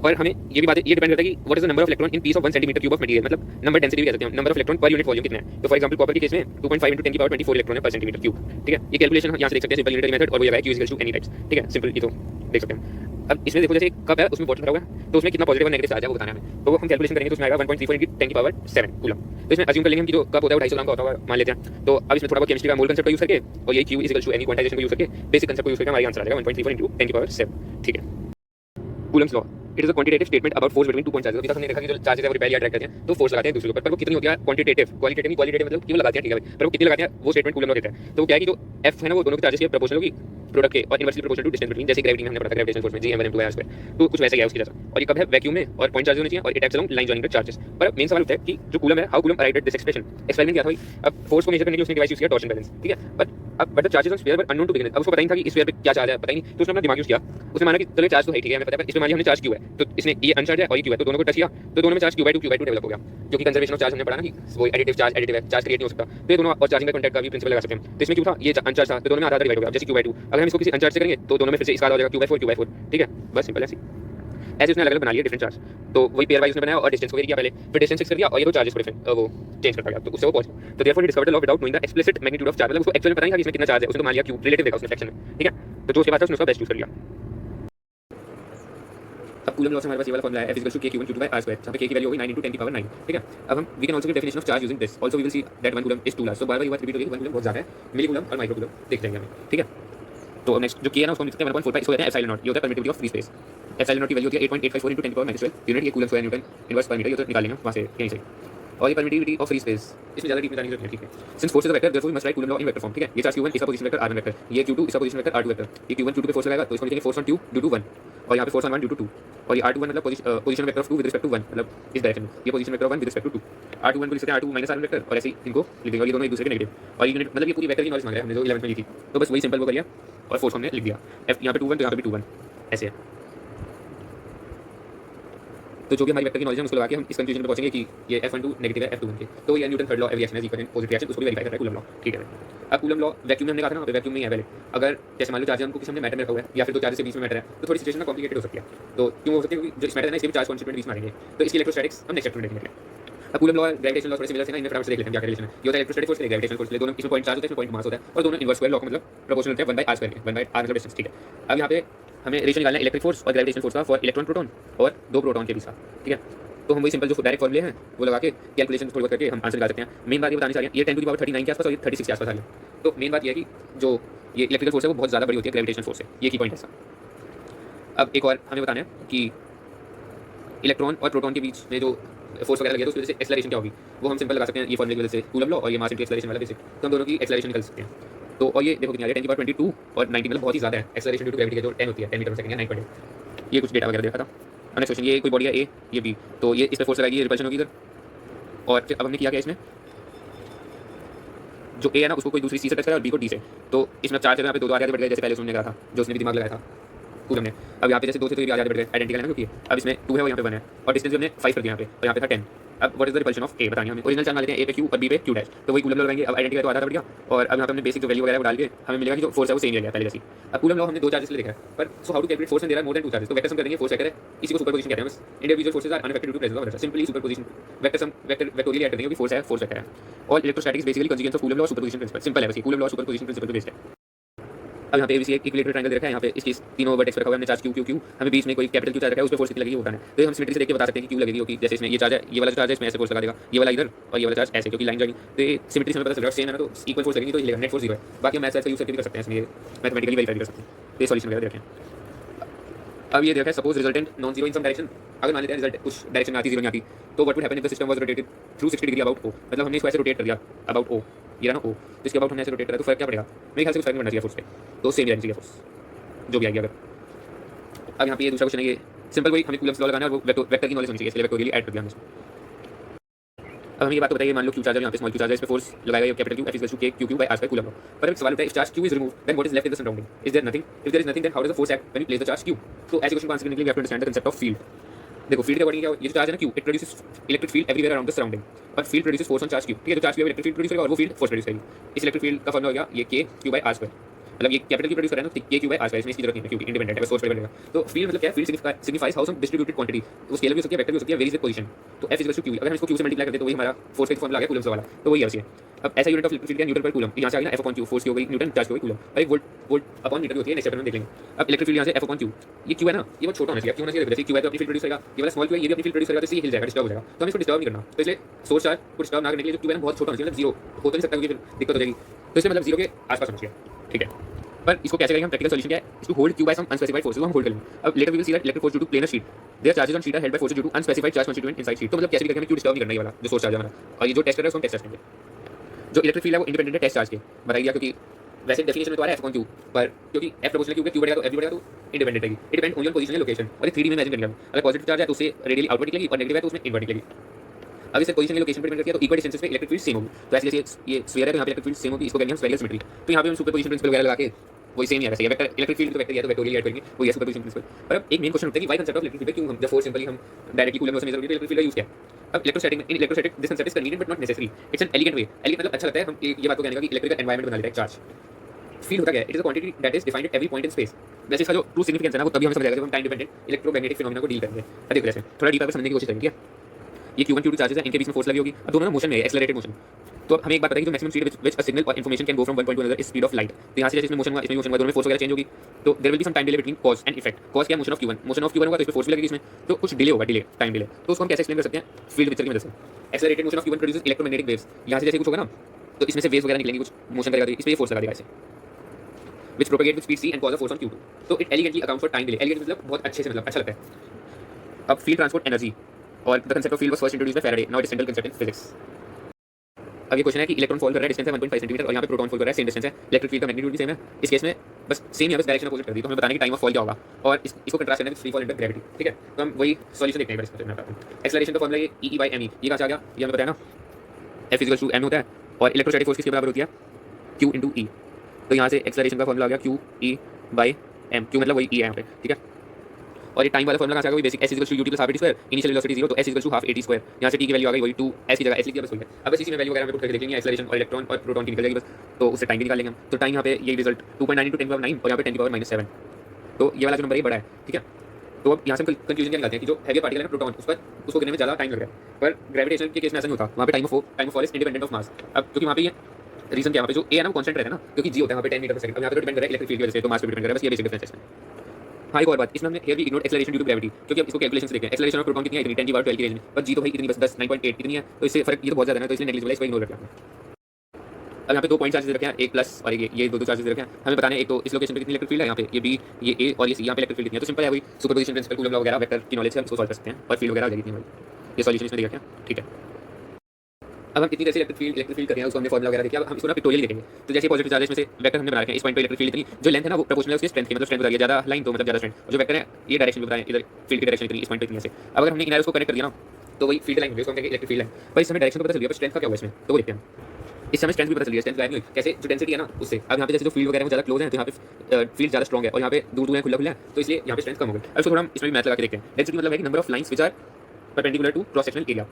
और हमें ये भी बात ये डिपेंड करता है कि what is the number of electron in peace of 1 centimetre cube of material, मतलब नंबर डेंसिटी भी कह सकते हैं, number of electron per unit volume कितना है। तो फॉर एग्जांपल कॉपर के केस में 2.5 × 10⁻24 इलेक्ट्रॉन है पर सेंटीमीटर क्यूब। ठीक है, ये कैलकुलेशन यहाँ से देख सकते हैं, सिंपल यूनिटरी मेथड, और वो ये है Q = NE टाइप्स। ठीक है, सिंपल ये तो देख सकते हैं। अब इसमें देखो जैसे एक कप है उसमें वाटर भरा हुआ है, तो उसमें कितना पॉजिटिव और नेगेटिव चार्ज है वो बताना है हमें, तो हम कैलकुलेशन करेंगे तो उसमें आएगा 1.34 × 10⁻7 कूलम। तो इसमें अज्यूम कर लेंगे हम कि जो कप होता है वो 250 ग्राम का होता है, मान लेते हैं। तो अब इसमें थोड़ा बहुत केमिस्ट्री का मोल कंसेप्ट को यूज करके और ये Q = NE क्वांटाइजेशन को यूज करके बेसिक कंसेप्ट को यूज करके हमारा आंसर आ जाएगा 1.34 × 10⁻7। ठीक है, Coulomb's law, it is a quantitative statement about force between 2 point charges. अभी तक हमने देखा कि जो चार्जेस है वो रिपेल या अट्रैक्ट करते हैं तो फोर्स लगाते हैं दूसरे के ऊपर, पर वो कितनी होती है क्वांटिटेटिव, क्वालिटेटिव नहीं, क्वालिटेटिव मतलब क्यों लगाते हैं, ठीक है भाई, पर वो कितनी लगाते हैं वो स्टेटमेंट कूलम लॉ देता है। तो क्या है कि जो F है ना वो दोनों के चार्जेस के प्रोपोर्शनल होगी प्रोडक्ट के, और inversely proportional to distance between, जैसे ग्रेविटी में हमने पढ़ा था ग्रेविटेशनल फोर्स में G(m1m2r²), तो कुछ वैसे ही है उसके जैसा। और ये कब है वैक्यूम में, और पॉइंट चार्ज होने चाहिए, और it acts along line joining the charges. पर मेन सवाल उठता है कि जो कूलम है, how coulomb arrived at this expression, experiment किया था भाई। अब फोर्स को मेजर करने के लिए उसने डिवाइस यूज किया टॉर्शन बैलेंस। ठीक है, but the charges on sphere were unknown to begin. अब उसको पता नहीं था कि इस स्फीयर पे क्या चार्ज है, पता ही नहीं, तो उसने अपना दिमाग यूज किया, उसने माना कि चलो चार्ज तो है, ठीक है हमें पता है, इसमें मान लिया हमने चार्ज Q है, तो इसने ये अनचार्ज है और ये Q है, तो दोनों को टच किया तो दोनों में चार्ज Q/2 डेवलप हो गया, जो कि कंजर्वेशन ऑफ चार्ज हमने पढ़ा ना कि वो एडिटिव चार्ज एडिटिव है, चार्ज क्रिएट नहीं हो सकता। तो ये दोनों और चार्जिंग का कॉन्टैक्ट का भी प्रिंसिपल लगा सकते हैं। तो इसमें क्यों था, ये अनचार्ज था तो दोनों में आधा डिवाइड हो गया, जैसे Q/2। अगर हम इसको किसी अनचार्ज से करेंगे तो दोनों में फिर से इसका हो जाएगा Q/4 Q/4। ठीक है, बस सिंपल है। ऐसे उसने अलग अलग बना लिया डिफरेंट चार्ज, तो वही पेयर वाइज उसने बनाया और डिस्टेंस को वेरी किया पहले, फिर डिस्टेंस फिक्स कर दिया और ये दो चार्जेस को डिफरेंट वो चेंज करता गया, तो उससे वो पहुंचा। तो therefore he discovered the law without knowing the explicit magnitude of charge, मतलब उसको एक्चुअली पता नहीं था कि इसमें कितना चार्ज है, उसने तो मान लिया क्यू रिलेटिव देखा उसने फ्रैक्शन में, ठीक है। तो जो उसके बाद था उसने उसका बेस्ट यूज कर लिया। अब कूलम लॉ से हमारे पास ये वाला फॉर्मूला है F = k Q1 Q2 r², जहां पे k की वैल्यू होगी 9 × 10 की पावर 9, ठीक है। अब हम we can also give definition of charge using this, also we will see that 1 coulomb is 2 large, so बार-बार ये बात रिपीट होगी, 1 कूलम बहुत ज्यादा है, मिली कूलम और माइक्रो कूलम देख जाएंगे हमें, ठीक है। तो नेक्स्ट जो k है ना उसको हम लिखते हैं 1.45, इसको कहते हैं एप्सिलॉन नॉट, ये होता है permittivity of free space. Epsilon not की वैल्यू होती है 8.854 × 10⁻², यूनिट ये कूलम स्क्वायर न्यूटन इनवर्स पर मीटर, ये तो निकाल लेंगे वहां से यहीं से। और ये परमिटिविटी ऑफ फ्री स्पेस, इसमें ज्यादा डीप में जाने की जरूरत नहीं है, ठीक है। Since force is a vector therefore we must write Coulomb law in vector form, ठीक है। ये चार्ज q1 इसका पोजीशन वेक्टर r1 वेक्टर, ये q2 इसका पोजीशन वेक्टर r2 वेक्टर, ये q1 q2 पे फोर्स लगाएगा तो इसको लिखेंगे force on q due to 1, और यहाँ पे फोर्स ऑन 1 ड्यू टू 2, और ये r21 मतलब position vector of 2 with respect to 1, मतलब इस डायरेक्शन में ये position vector of 1 with respect to 2, r21 को लिख सकते हैं r2 - r1 वेक्टर, और ऐसे ही इनको लिख देंगे, और ये दोनों एक दूसरे के नेगेटिव, और ये यूनिट मतलब ये पूरी वेक्टर की नॉलेज मांग रहा है हमने जो 11th में ली थी, तो बस वही सिंपल वो कर लिया और फोर्स हमने लिख दिया f यहाँ पे 21 तो यहाँ पे भी 21 ऐसे है। तो जो भी हमारी वेक्टर की नॉलेज है उसको लगा के हम इस कंक्लूजन पे पहुंचेंगे कि ये F12 नेगेटिव है F21 के, तो ये Newton third law reaction is equal in positive reaction, उसको भी वेरीफाई करता है कूलम लॉ, ठीक है। अब कूलम लॉ वैक्यूम में हमने कहा था ना, वैक्यूम में ही है पहले, अगर जैसे मान लो चार्ज हमको किसी हमने मैटर में रखा हुआ है या फिर दो चार्ज के बीच में मैटर है, तो थोड़ी सिचुएशन ना कॉम्प्लिकेटेड हो सकती है। तो क्यों हो सकती है, क्योंकि जो इस मैटर है ना इसके भी चार्ज कॉन्स्टिट्यूएंट बीच में आएंगे, तो इसकी इलेक्ट्रोस्टैटिक्स हम नेक्स्ट चैप्टर में देखेंगे। अब कूलम लॉ और ग्रेविटेशन लॉ थोड़े सिमिलर है ना, इनमें फटाफट से देख लेते हैं क्या रिलेशन है। ये होता है इलेक्ट्रोस्टैटिक फोर्स के लिए ग्रेविटेशनल फोर्स के लिए, दोनों इसमें पॉइंट चार्ज होता है, इसमें पॉइंट मास होता है, और दोनों इनवर्स स्क्वायर लॉ का मतलब प्रोपोर्शनल होते हैं 1/r² के, 1/r मतलब डिस्टेंस, ठीक है। अब यहाँ पे हमें रेशियो निकालना है इलेक्ट्रिक फोर्स और ग्रेविटेशनल फोर्स का फॉर इलेक्ट्रॉन प्रोटॉन और दो प्रोटॉन के बीच का, ठीक है। तो हम वही सिंपल जो डायरेक्ट फॉर्मूले हैं वो लगा के कैलकुलेशन थोड़ी बहुत करके हम आंसर निकाल सकते हैं। मेन बात ये बतानी चाहिए, ये 10⁻39 के आसपास और ये 36 के आसपास आ गया, तो मेन बात ये है कि जो ये इलेक्ट्रिकल फोर्स है वो बहुत ज़्यादा बड़ी होती है ग्रेविटेशनल फोर्स से, ये की पॉइंट है इसका। अब एक और हमें बताना है कि इलेक्ट्रॉन और प्रोटॉन के बीच में जो फोर्स वगैरह लगे तो उसकी वजह से एक्सेलरेशन क्या होगी, वो हम सिंपल लगा सकते हैं ये फॉर्मूले की वजह से, कूलम लॉ और ये मास इनटू एक्सेलरेशन वाला बेसिक, तो हम दोनों की एक्सेलरेशन निकल सकते हैं। तो और ये देखो कितना आ रहा है 10⁻22 और 90, मतलब बहुत ही ज़्यादा है एक्सेलरेशन ड्यू टू ग्रेविटी, जो 10 होती है 10 मीटर पर सेकंड या 9.8, ये कुछ डेटा वगैरह देखा था। नेक्स्ट क्वेश्चन, ये कोई बॉडी है ए, ये बी, तो ये इस पर फोर्स लगाएगी, ये रिपल्शन होगी इधर, और फिर अब हमने किया क्या इसमें, जो ए है ना उसको कोई दूसरी सी से टच करा और बी को डी से, तो इसमें चार्ज है यहाँ पे दो आगे बढ़ गए, जैसे पहले उसने कहा था जो उसने भी दिमाग लगाया था कूलम ने। अब यहाँ पे जैसे 2 से तो ये भी आगे बढ़ गए, आइडेंटिकल है ना, क्योंकि अब इसमें 2 है और यहाँ पे 1 है, और डिस्टेंस हमने 5 कर दिया यहाँ पे, और यहाँ पे था 10। अब what is the repulsion of a बतानी है हमें, ओरिजिनल चार्ज मान लेते हैं ए पे क्यू और बी पे क्यू डैश, तो वही कूलम लॉ लगाएंगे। अब आइडेंटिकल तो आधा बढ़ गया, और अब यहाँ पे हमने बेसिक जो वैल्यू वगैरह डाल के हमें मिलेगा कि जो फोर्स है वो सेम ही गया पहले जैसी। अब कूलम लॉ हमने दो चार्जेस ले देखा है, पर so how to calculate force and there are more than 2 charges, तो वेक्टर सम करेंगे, फोर्स वेक्टर है, इसी को सुपरपोजिशन कहते हैं बस। Individual forces are unaffected due to presence of vector, simply superposition vector sum vectorially add कर देंगे कि फोर्स है, फोर्स वेक्टर है। और electrostatics basically consequence of Coulomb law superposition principle, simple है बस, कूलम लॉ सुपरपोजिशन प्रिंसिपल पे बेस्ड है। अब यहाँ पे ABC एक इक्विलेटरल ट्रायंगल रखा है, यहाँ पे इसकी तीनों वर्टेक्स पे रखा हुआ है हमने चार्ज Q हमें बीच में कोई कैपिटल Q चार्ज रखा है, उस पे फोर्स कितनी लगेगी वो बताना है। तो हम सिमेट्री से देख के बता सकते हैं कि Q लगेगी, क्योंकि जैसे इसमें ये चार्ज है, ये वाला चार्ज है इसमें ऐसे फोर्स लगा देगा, ये वाला इधर और ये वाला चार्ज ऐसे, क्योंकि लाइन जॉइनिंग, तो ये सिमेट्री से हमें पता चल रहा है सेम है ना, तो इक्वल फोर्स लगेगी, तो ये नेट फोर्स 0 है। बाकी हम मैथ्स का यूज करके भी कर सकते हैं, इसमें मैथमेटिकली वेरीफाई कर सकते हैं, तो ये सॉल्यूशन वगैरह देखें। अब ये देखा है suppose resultant non zero in some direction, अगर मान लेते हैं रिजल्ट कुछ डायरेक्शन में आती, जीरो नहीं आती, तो what would happen if the system was rotated through 60 degree about O, मतलब हमने इसको ऐसे रोटेट कर दिया अबाउट O, ये ना O, तो इसके अबाउट हमने ऐसे रोटेट करा, तो फर्क क्या पड़ेगा, मेरे ख्याल से कुछ फर्क नहीं पड़ना चाहिए फोर्स पे, तो सेम रहनी चाहिए फोर्स जो भी आएगी अगर। अब यहाँ पे ये दूसरा क्वेश्चन है, ये सिंपल वही हमें कूलम्स लॉ लगाना है और वो वेक्टर की नॉलेज होनी चाहिए, इसलिए वेक्टोरियली ऐड कर दिया हमने। अब हमें ये बात बताइए, मान लो Q चार्जर, यहाँ पे स्मॉल Q चार्जर, इस पे फोर्स लगाएगा ये capital Q F = k Q/r² Coulomb law. पर अब सवाल उठा है, if charge Q is removed then what is left in the surrounding, is there nothing, if there is nothing then how does the force act when you place the charge Q। तो ऐसे क्वेश्चन को आंसर करने के लिए we have to understand the concept of field. देखो फील्ड के अकॉर्डिंग क्या, ये जो चार्ज है ना Q, it produces electric field everywhere around the surrounding, और field produces force on charge Q, ठीक है। तो charge Q electric field produce करेगा और वो फील्ड फोर्स प्रोड्यूस करेगी। इस इलेक्ट्रिक फील्ड का फॉर्मूला हो गया ये k Q/r², मतलब ये कैपिटल Q प्रोड्यूस कर रहा है ना, k Q/r², इसमें इसकी जरूरत नहीं है क्योंकि इंडिपेंडेंट है, बस सोर्स पे डिपेंड करेगा। तो फील्ड मतलब क्या है, field signifies how some distributed quantity, वो स्केलर भी हो सकती है, वेक्टर भी हो सकती है, वेरीज विद पोजीशन। तो F = Q, अगर हम इसको Q से मल्टीप्लाई कर दे तो वही हमारा फोर्स का फॉर्मूला आ गया कूलम्स वाला, तो वही है वैसे। अब ऐसा यूनिट ऑफ इलेक्ट्रिक फील्ड क्या, न्यूटन पर कूलम, यहाँ से आ गया F/Q, फोर्स की हो गई न्यूटन, चार्ज की हो गई कूलम, और एक वोल्ट अपॉन मीटर भी होती है, नेक्स्ट चैप्टर में देख लेंगे। अब इलेक्ट्रिक फील्ड यहाँ से F/Q, ये Q है ना, ये बहुत छोटा होना चाहिए, क्यों होना चाहिए, जैसे Q है तो अपनी फील्ड प्रोड्यूस करेगा, ये वाला स्मॉल Q है ये भी अपनी फील्ड प्रोड्यूस करेगा, तो इससे हिल जाएगा, डिस्टर्ब हो जाएगा, तो हमें इसको डिस्टर्ब नहीं करना, तो इसलिए सोर्स चार्ज को डिस्टर्ब ना करने के लिए जो Q है ना बहुत छोटा होना चाहिए, मतलब जीरो हो तो नहीं सकता, क्योंकि फिर दिक्कत हो जाएगी, तो इसलिए मतलब जीरो के आसपास होना चाहिए, ठीक है। पर इसको कैसे करेंगे हम, प्रैक्टिकल सॉल्यूशन क्या है, इसको hold Q by some unspecified force, हम होल्ड करेंगे। अब later we will see that electric force due to planar sheet, there charges on sheet are held by force due to unspecified charge constituent inside sheet, तो मतलब कैसे भी करके हमें Q डिस्टर्ब नहीं करना, ये वाला जो सोर्स चार्ज है हमारा, और ये जो टेस्ट कर रहा है उसको हम टेस्ट करेंगे। जो इलेक्ट्रिक फील्ड है वो इंडिपेंडेंट है टेस्ट चार्ज के, बताइए दिया, क्योंकि वैसे डेफिनेशन में तो आ रहा है F/Q, पर क्योंकि F प्रोपोर्शनल Q के Q बढ़ेगा तो F भी बढ़ेगा, तो इंडिपेंडेंट रहेगी, it depend only on position and location. और ये 3D में इमेजिन करेंगे हम, अगर पॉजिटिव चार्ज है तो उसे रेडियली आउटवर्ड निकलेगी और नेगेटिव है तो उसमें इनवर्ड निकलेगी। अब इसे पोजीशन एंड लोकेशन पर डिपेंड करती है, तो इक्वल डिस्टेंसेस पे इलेक्ट्रिक फील्ड सेम होगी, तो ऐसे जैसे ये स्फीयर है तो यहाँ पे इलेक्ट्रिक फील्ड सेम होगी, इसको कहेंगे हम स्फेरिकल सिमेट्री। तो यहाँ पे हम सुपरपोजिशन प्रिंसिपल वगैरह लगा के वही सेम ही है, वैसे वेक्टर इलेक्ट्रिक फील्ड तो वेक्टर है तो वेक्टोरियली ऐड करेंगे, वो ये सुपरपोजिशन प्रिंसिपल। पर अब एक मेन क्वेश्चन उठता है कि why concept of electric field, क्यों हम जब फोर्स सिंपली हम डायरेक्टली कूलम लॉ से मेजर करते हैं, इलेक्ट्रिक फील्ड यूज किया। अब इलेक्ट्रोस्टैटिक में, इन electrostatic this concept is convenient but not necessary, it's an elegant way, elegant मतलब अच्छा लगता है, हम ये बात को कहने का कि इलेक्ट्रिकल एनवायरनमेंट बना लेते हैं चार्ज, फील्ड होता क्या है? It is a quantity that is defined at every point in space. वैसे इसका जो ट्रू सिग्निफिकेंस है ना वो तभी हमें समझ आएगा जब हम टाइम डिपेंडेंट इलेक्ट्रोमैग्नेटिक फिनोमेना को डील करेंगे। देखो जैसे थोड़ा डीप आकर समझने की कोशिश करेंगे। ये Q1 Q2 चार्जेस हैं, इनके बीच में फोर्स लगी होगी। अब दोनों ना मोशन में है, एक्सेलरेटेड मोशन। तो अब हमें एक बात बताइए कि जो maximum speed which a signal और information can go from one point to another is speed of light. तो यहाँ से जैसे इसमें मोशन हुआ, इसमें मोशन हुआ, दोनों में फोर्स वगैरह चेंज होगी। तो there will be some time delay between cause and effect. Cause क्या है? Motion of Q1, motion of Q1 होगा तो इसमें फोर्स भी लगेगी इसमें, तो कुछ डिले होगा, डिले, टाइम डिले। तो उसको हम कैसे एक्सप्लेन कर सकते हैं? फील्ड पिक्चर की मदद से। Accelerated motion of Q1 produces electromagnetic waves. यहाँ से जैसे कुछ होगा ना तो इसमें से वेव्स वगैरह निकलेंगी, कुछ मोशन करेगा, इस पे ये फोर्स लगा देगा ऐसे, which propagate with speed c and cause a force on Q2. तो it elegantly accounts for time delay. Elegant मतलब बहुत अच्छे से, मतलब अच्छा लगता है। अब field transport energy और the concept of field was first introduced by Faraday. Now it is central concept in physics. अब ये क्वेश्चन है कि इलेक्ट्रॉन फॉल कर रहा है, डिस्टेंस है 1.5 सेंटीमीटर, और यहाँ पे प्रोटॉन फॉल कर रहा है, सेम डिस्टेंस है, इलेक्ट्रिक फील्ड का मैग्नीट्यूड भी सेम है। इस केस में बस सेम, यहाँ पे डायरेक्शन अपोजिट कर दी, तो हमें बताने की टाइम ऑफ फॉल क्या होगा और इसको कंट्रास्ट करना है फ्री फॉल अंडर ग्रेविटी। ठीक है, तो हम वही सॉल्यूशन देखते हैं इसका। एक्सेलरेशन का फॉर्मूला ये E/me, ये कहाँ से आ गया? ये हमें बताया ना, F = m होता है, और इलेक्ट्रोस्टैटिक फोर्स किसके बराबर होती है? Q × E। तो यहाँ से एक्सेलरेशन का फॉर्मूला आ गया Q/E/m, Q मतलब वही E है यहाँ पे। ठीक है, और ये टाइम वाला फॉर्मूला कहाँ से आ गया? Basic S = ut + ½ at², initial velocity 0, तो S = ½ at²। यहाँ से T की वैल्यू आ गई वही 2, S की जगह S लिख दिया, बस हो गया। अब बस इसी में वैल्यू वगैरह में पुट करके देखेंगे, एक्सेलरेशन और इलेक्ट्रॉन और प्रोटॉन की निकल जाएगी बस, तो उससे टाइम भी निकाल लेंगे हम। तो टाइम यहाँ पे ये रिजल्ट 2.9 × 10⁻⁹ और यहाँ पे 10⁻⁻7, तो ये वाला जो नंबर ये बड़ा है। ठीक है, तो अब यहाँ से हम कंफ्यूजन क्या निकालते हैं कि जो हैवी पार्टिकल है ना प्रोटॉन, उस पर उसको गिरने में ज़्यादा टाइम लग रहा है, पर ग्रेविटेशन के केस में ऐसा नहीं होता। वहाँ पे time of fall is independent of mass. अब क्योंकि वहाँ पे ये रीजन क्या है, वहाँ पे जो ए है ना वो कांस्टेंट रहता है ना, क्योंकि जी होता है वहाँ पे 10 मीटर पर सेकंड। अब यहाँ पे तो डिपेंड कर रहा है इलेक्ट्रिक फील्ड की वजह से, तो मास पे डिपेंड कर रहा है, बस ये बेसिक डिफरेंस है इसमें। हाँ, एक और बात, इसमें हमने here we ignored acceleration due to gravity, क्योंकि अब इसको कैलकुलेशन से देखते हैं। एक्सेलरेशन ऑफ प्रोटॉन कितनी है? इतनी, 10⁻12 की रेंज में, पर जी तो भाई इतनी, बस 10 9.8 इतनी है, तो इससे फर्क ये तो बहुत ज़्यादा है, तो इसलिए नेग्लिजिबल है, इसको इग्नोर करते हैं। अब यहाँ पे 2 पॉइंट चार्जेस रखे हैं, एक प्लस और ये दो चार्जेस रखे हैं। हमें बताना है एक तो इस लोकेशन पे कितनी इलेक्ट्रिक फील्ड है, यहाँ पे ये बी, ये ए और ये सी, यहाँ पे इलेक्ट्रिक फील्ड कितनी है। तो सिंपल है, वही सुपरपोजिशन प्रिंसिपल, कूलम लॉ वगैरह, वेक्टर की नॉलेज से हम इसको सॉल्व कर सकते हैं और फील्ड वगैरह आ जाएगी भाई। ये सॉल्यूशन इसमें देखा क्या? ठीक है, अब हम इतनी जैसे इलेक्ट्रिक फील्ड कर रहे हैं, उसको हमने फॉर्मूला वगैरह देखा। अब हम इसको ना पिक्टोरियल देखेंगे। तो जैसे पॉजिटिव चार्जेस में से वेक्टर हमने बना रखे हैं, इस पॉइंट पे इलेक्ट्रिक फील्ड इतनी, जो लेंथ है ना वो प्रोपोर्शनल है उसकी स्ट्रेंथ की, मतलब स्ट्रेंथ बता रही है, ज़्यादा लाइन तो मतलब ज़्यादा स्ट्रेंथ, और जो वेक्टर है ये डायरेक्शन भी बता रहे हैं, इधर फील्ड की डायरेक्शन इतनी, इस पॉइंट पे इतनी है। अब अगर हमने इन एरोस को कनेक्ट कर दिया ना तो वही फील्ड लाइन हो गई, उसको हम कहेंगे इलेक्ट्रिक फील्ड लाइन। पर इस समय डायरेक्शन तो पता चल गया, पर स्ट्रेंथ का क्या हुआ इसमें, तो वो देखते हैं। इस समय स्ट्रेंथ भी पता चल गया, स्ट्रेंथ गायब नहीं हुई, कैसे? जो डेंसिटी है ना उससे। अब यहाँ पे जैसे जो फील्ड वगैरह में ज़्यादा क्लोज है, तो यहाँ पे फील्ड ज़्यादा स्ट्रॉन्ग है, और यहाँ पे दूर है, खुला है, तो इसलिए यहाँ पे स्ट्रेंथ कम हो गई। अब इसको थोड़ा हम इसमें भी मैथ लगा के देखते हैं। डेंसिटी मतलब है कि number of lines which are perpendicular to cross sectional area.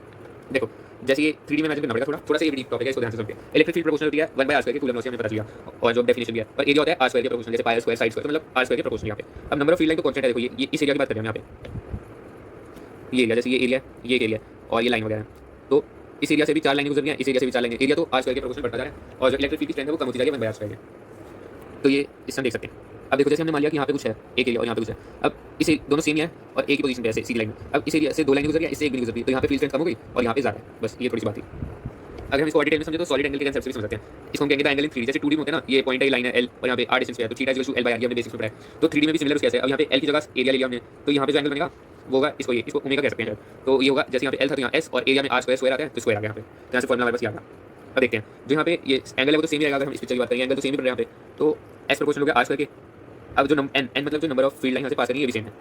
देखो जैसे ये 3D में इमेजिन करना पड़ेगा, थोड़ा सा ये डीप टॉपिक है, इसको ध्यान से समझिए। इलेक्ट्रिक फील्ड प्रोपोर्शनल होती है 1/r² के, कूलम लॉ से हमें पता चला, और जो डेफिनेशन भी है, और एरिया होता है r² के प्रोपोर्शनल, जैसे पाई स्क्वायर साइड स्क्वायर, तो मतलब r² के प्रोपोर्शनल यहाँ पे। अब नंबर ऑफ फील्ड लाइन तो कांस्टेंट है, देखो ये इस एरिया की बात कर रहे हैं हम यहाँ पे, ये एरिया, जैसे ये एरिया, ये एक एरिया और ये लाइन वगैरह, तो इस एरिया से भी 4 लाइनें गुजर रही हैं, इस एरिया से भी 4 लाइनें, एरिया तो r² के प्रोपोर्शनल बढ़ता जा रहा है, और जो इलेक्ट्रिक फील्ड की स्ट्रेंथ है वो कम होती जा रही है 1/r²। तो ये इससे हम देख सकते हैं। अब देखो जैसे हमने मान लिया कि यहाँ पे कुछ है एक एरिया और यहाँ पे कुछ है, अब इसे दोनों सेम ही है और एक ही पोजीशन पे है सीधी लाइन में। अब इस एरिया से 2 लाइनें गुजर गई, इससे एक भी नहीं गुजर रही, तो यहाँ पे फील्ड स्ट्रेंथ कम हो गई और यहाँ पे ज़्यादा है, बस ये थोड़ी सी बात थी। अगर हम इसको और डिटेल में समझे तो सॉलिड एंगल के कंसेप्ट से भी समझ सकते हैं। इसको हम कहेंगे द एंगल इन 3D, जैसे 2D में होते हैं ना, ये पॉइंट है, ये लाइन है L, और यहाँ पे r डिस्टेंस पे है, तो थीटा = L/r, ये हमने बेसिक्स में पढ़ा है। तो 3D में भी सिमिलर कैसे है। अब यहाँ पे L की जगह एरिया ले लिया हमने, तो यहाँ पे जो एंगल बनेगा वो होगा, इसको ओमेगा कह सकते हैं। तो ये होगा, जैसे यहाँ पे L था तो यहाँ S, और एरिया में r² स्क्वायर आता है, तो स्क्वायर आ गया यहाँ पे, तो यहाँ से फॉर्मूला हमारे पास ये आ गया। अब देखते हैं जो यहाँ पे ये एंगल है वो तो सेम ही रहेगा, अगर हम इस पिक्चर की बात करें एंगल तो सेम ही पड़ रहा है यहाँ पे, तो S प्रोपोर्शनल हो गया r² के। अब जो n मतलब जो नंबर ऑफ फील्ड लाइन यहाँ से पास करेंगे ये भी सेम है,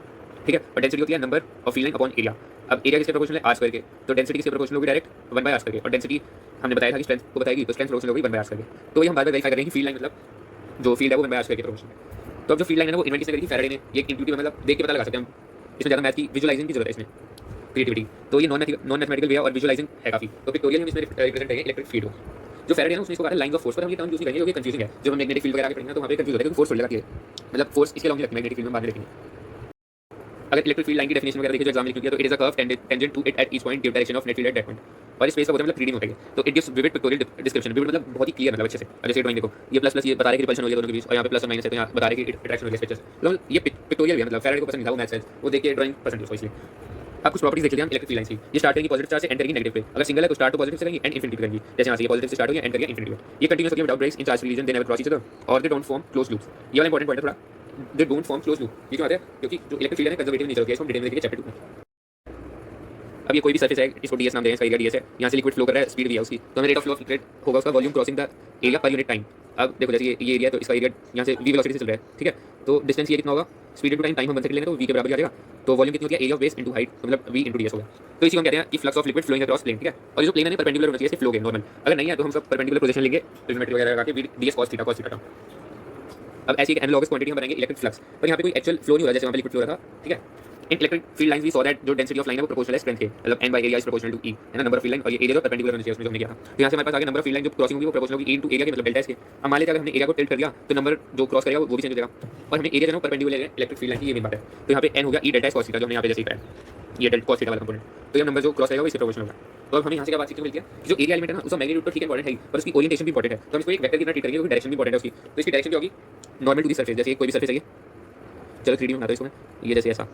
ठीक है, और डेंसिटी होती है number of field line upon area. अब एरिया किसके प्रोपोर्शनल है? r² के, तो डेंसिटी किसके प्रोपोर्शनल होगी? डायरेक्ट 1/r² के, और डेंसिटी हमने बताया था कि स्ट्रेंथ को बताएगी, तो स्ट्रेंथ प्रोपोर्शनल होगी 1/r²। तो ये हम बार बार वेरीफाई करेंगे कि फील्ड लाइन मतलब जो फील्ड है वो 1/r² के प्रोपोर्शनल है। तो अब जो फील्ड लाइन है वो इन्वेंट किसने करी थी? फैराडे ने। ये एक इंट्यूटिव मतलब देख के पता लगा सकते हैं हम, इसमें ज़्यादा मैथ की विजुअलाइजिंग की जरूरत है, इसमें क्रिएटिविटी, तो ये नॉन मैथमेटिकल वे है और विजुअलाइजिंग है काफी। तो पिक्टोरियल हम इसमें रिप्रेजेंट करेंगे इलेक्ट्रिक फील्ड को। जो फैराडे है उसने इसको कहा लाइन ऑफ फोर्स, पर हम ये टर्म यूज नहीं करेंगे क्योंकि कंफ्यूजिंग है। जब हम मैग्नेटिक फील्ड वगैरह आगे पढ़ेंगे तो वहाँ पे कंफ्यूज होता है, क्योंकि फोर्स थोड़ी लगाती है, मतलब फोर्स इसके लॉन्ग लगती है, मैग्नेटिक फील्ड में बाद में देखेंगे। अगर इलेक्ट्रिक फील्ड लाइन की डेफिनेशन वगैरह देखिए जो एग्जाम में लिखी है, तो it is a curve tangent to it at each point give direction of net field at that point, और स्पेस का मतलब 3D में होता है, तो it gives vivid pictorial description. Vivid मतलब बहुत ही क्लियर, मतलब अच्छे से। अब जैसे ड्राइंग देखो, ये प्लस प्लस ये बता रहे कि रिपल्शन हो रही है दोनों के बीच, और यहाँ पे प्लस और माइनस है, तो यहाँ बता रहे कि अट्रैक्शन हो रही है स्पेसेस, मतलब ये पिक्टोरियल है। मतलब फैराडे को पसंद था वो मैथ्स है, वो देख के ड्राइंग पसंद है उसको, इसलिए। अब कुछ प्रॉपर्टीज देख लेते हैं इलेक्ट्रिक फील्ड लाइन की। ये स्टार्ट करेंगी पॉजिटिव चार्ज से, एंड करेंगी नेगेटिव पे। अगर सिंगल है तो स्टार्ट तो पॉजिटिव से करेंगी एंड इंफिनिटी पे करेंगी, जैसे यहाँ से ये पॉजिटिव से स्टार्ट होगी एंड करेगी इंफिनिटी पे। ये कंटीन्यूअस होगी without breaks in charge region, they never cross each other और they don't form close loops. ये वाला इंपॉर्टेंट पॉइंट है थोड़ा, they don't form close loop. ये क्यों आता है? क्योंकि जो इलेक्ट्रिक फील्ड है कंजर्वेटिव नेचर होती है, इसको हम डिटेल में देखेंगे चैप्टर 2 में। अब ये कोई भी सरफेस है, इसको ds नाम दें, इसका एरिया ds है, यहाँ से लिक्विड फ्लो कर रहा है, स्पीड भी है उसकी, तो हमें rate of flow of liquid होगा उसका volume crossing the area per unit time. अब देखो जैसे ये एरिया, तो इसका एरिया यहाँ से v वेलोसिटी से चल रहा है, ठीक है, तो डिस्टेंस ये कितना होगा? स्पीड इनटू टाइम हम 1 सेकंड लेंगे तो v के बराबर आ जाएगा, तो वॉल्यूम कितनी होती है? Area of base into height, मतलब v इनटू ds होगा। तो इसी को हम कहते हैं कि flux of liquid flowing across plane, ठीक है, और ये जो प्लेन है परपेंडिकुलर होना चाहिए, इससे फ्लो के नॉर्मल। अगर नहीं है तो हम सब परपेंडिकुलर पोजीशन लेंगे, ट्रिग्नोमेट्री वगैरह लगा के ds cos थीटा टर्म। अब ऐसी एक एनालॉगस क्वांटिटी हम बनाएंगे इलेक्ट्रिक फ्लक्स, पर यहाँ पे कोई एक्चुअल फ्लो नहीं हो रहा, जैसे वहाँ पे लिक्विड फ्लो रहा था, ठीक है। In electric field lines we saw that जो डेंसिटी ऑफ लाइन है वो प्रोपोर्शनल है स्ट्रेंथ के, मतलब n by area is proportional to E है ना, नंबर ऑफ फील्ड लाइन, और ये एरिया जो परपेंडिकुलर होना चाहिए उसमें जो हमने किया था। तो यहाँ से हमारे पास आ गया नंबर ऑफ फील्ड लाइन जो क्रॉसिंग होगी वो प्रोपोर्शनल होगी E into एरिया के, मतलब डेल्टा S के। अब मान लेते हैं अगर हमने एरिया को टिल्ट कर दिया तो नंबर जो क्रॉस करेगा वो भी चेंज हो जाएगा, और हमें एरिया जो परपेंडिकुलर है इलेक्ट्रिक फील्ड लाइन की, ये मेन बात है। तो यहाँ पे n हो गया E delta S cos theta, जो हमने यहाँ पे जैसे ही पाया ये डेल्टा cos थीटा वाला कंपोनेंट, तो ये नंबर जो क्रॉस करेगा वो इससे प्रोपोर्शनल होगा। तो अब हमें यहाँ से क्या बात सीखने को मिलती है कि जो एरिया एलिमेंट है ना उसका मैग्नीट्यूड तो ठीक है इंपॉर्टेंट है, पर उसकी ओरिएंटेशन भी इंपॉर्टेंट है। तो हम इसको एक वेक्टर की तरह ट्रीट करेंगे क्योंकि डायरेक्शन भी इंपॉर्टेंट है उसकी। तो इसकी डायरेक्शन क्या होगी, नॉर्मल टू दी सरफेस, जैसे कोई भी सरफेस है, चलो 3D में बनाता हूं इसको मैं, ये जैसे ऐसा,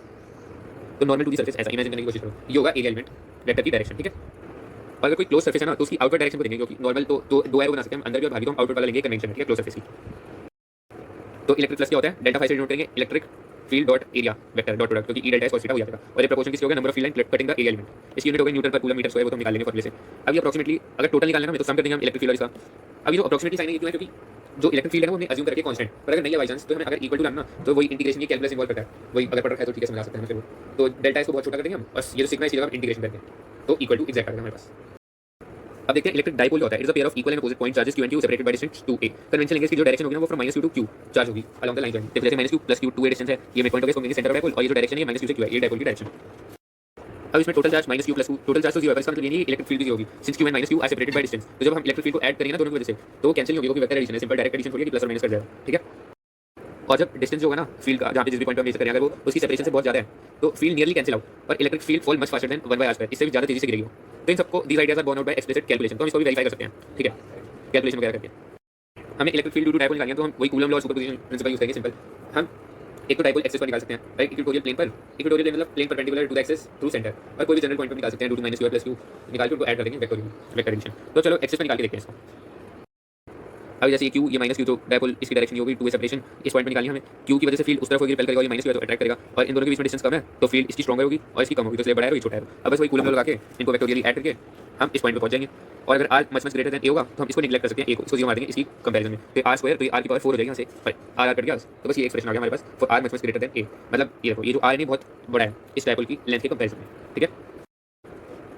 तो नॉर्मल टू दी सरफेस ऐसा इमेजिन करने की कोशिश करो, ये होगा एरिया एलिमेंट वेक्टर की डायरेक्शन, ठीक है। और अगर कोई क्लोज सरफेस है ना तो उसकी आउटवर्ड डायरेक्शन को देंगे, क्योंकि नॉर्मल तो दो एरो बना सकते हैं हम, अंदर भी और बाहर भी, तो हम आउटवर्ड वाला लेंगे कन्वेंशन है, ठीक है, क्लोज सरफेस की। तो इलेक्ट्रिक फ्लक्स क्या होता है, डेल्टा फाई से डिनोट करेंगे electric field dot area vector dot product, क्योंकि E delta S cos theta हो जाएगा, और ये प्रोपोर्शन किसके होगा, number of field line cutting the area element. इसकी यूनिट होगी न्यूटन पर कूलम मीटर स्क्वायर, वो तो हम निकाल लेंगे फॉर्मूले से। अब ये अप्रोक्सीमेटली अगर टोटल निकालना है तो सम कर देंगे हम इलेक्ट्रिक फील्ड और इसका। अब ये जो अप्रोक्सीमेटली साइन है ये क्यों है, क्योंकि जो इलेक्ट्रिक फील्ड है वो हमने अज्यूम करके कांस्टेंट, पर अगर नहीं है बाई चांस तो हमें अगर इक्वल टू लाना तो वही इंटीग्रेशन की कैलकुलस इन्वॉल्व करता है, वही अगर प्रोडक्ट है तो ठीक है समझा सकते हैं फिर वो। तो डेल्टा इसको बहुत छोटा कर देंगे हम, बस ये जो सिग्मा इसी जगह इंटीग्रेशन करके तो इक्वल टू एग्जैक्ट आ गया हमारे पास। अब देखते हैं इलेक्ट्रिक डाइपोल होता है, it is a pair of equal and opposite point charges q and q separated by distance 2a। Convention लेंगे इसकी जो डायरेक्शन होगी ना वो from -q to q charge होगी अलोंग द लाइन जॉइंट, जैसे -q plus q 2a distance है, ये मिड पॉइंट होगा, इसको कहेंगे सेंटर ऑफ डाइपोल, और ये जो डायरेक्शन है -q से q है, ये डाइपोल की डायरेक्शन। अब इसमें total charge -q plus q, total charge तो 0 है, इसका मतलब ये नहीं इलेक्ट्रिक फील्ड भी होगी, since q and -q are separated by distance. तो जब हम इलेक्ट्रिक फील्ड को ऐड करेंगे ना दोनों की वजह से तो वो कैंसिल नहीं होगी, क्योंकि वेक्टर एडिशन है, सिंपल डायरेक्ट एडिशन थोड़ी है कि प्लस और माइनस कर जाएगा, ठीक है। और जब डिस्टेंस जो होगा ना फील्ड का, जहाँ पे जिस भी पॉइंट पे हम मेजर करें, अगर वो उसकी सेपरेशन से बहुत ज़्यादा है तो फील्ड नियरली कैंसिल आउट, और electric field fall much faster than 1/r², इससे भी ज़्यादा तेजी से गिरेगी। तो इन सबको these ideas are borne out by explicit calculation, तो हम इसको भी वेरीफाई कर सकते हैं, ठीक है, कैलकुलेशन वगैरह करके। हमें electric field due to dipole निकालनी है तो हम वही कूलम लॉ और सुपरपोजिशन प्रिंसिपल यूज करेंगे। सिंपल हम एक तो डाइपोल एक्सिस पर निकाल सकते हैं, राइट, इक्वेटोरियल प्लेन पर, इक्वेटोरियल प्लेन मतलब plane perpendicular to the axis through centre, और कोई भी जनरल पॉइंट पर निकाल सकते हैं, √-q प्लस q निकाल के उनको ऐड कर देंगे वेक्टर एडिशन। तो चलो एक्सिस पर निकाल के देखते हैं इसको। अब जैसे ये q, ये -q, तो डाइपोल इसकी डायरेक्शन होगी 2a सेपरेशन, इस पॉइंट पे निकालनी है हमें। q की वजह से फील्ड उस तरफ होगी रिपेल करेगा, और ये -q है तो अट्रैक्ट करेगा, और इन दोनों के बीच में डिस्टेंस कम है तो फील्ड इसकी स्ट्रॉन्गर होगी और इसकी कम होगी, तो इसलिए बड़ा है और ये छोटा है। अब बस वही कूलम लगा के इनको वेक्टोरियली ऐड करके हम इस पॉइंट पे पहुंच जाएंगे, और अगर r much greater than a होगा तो हम इसको निगलेक्ट कर सकते हैं, a को इसको 0 मार देंगे इसकी कंपैरिजन में, तो r स्क्वायर, तो ये r की पावर 4 हो जाएगी यहाँ से, r कट गया, तो बस ये एक्सप्रेशन आ गया हमारे पास for r much greater than a। मतलब ये देखो ये जो r है बहुत बड़ा है इस डाइपोल की लेंथ के कंपैरिजन में, ठीक है।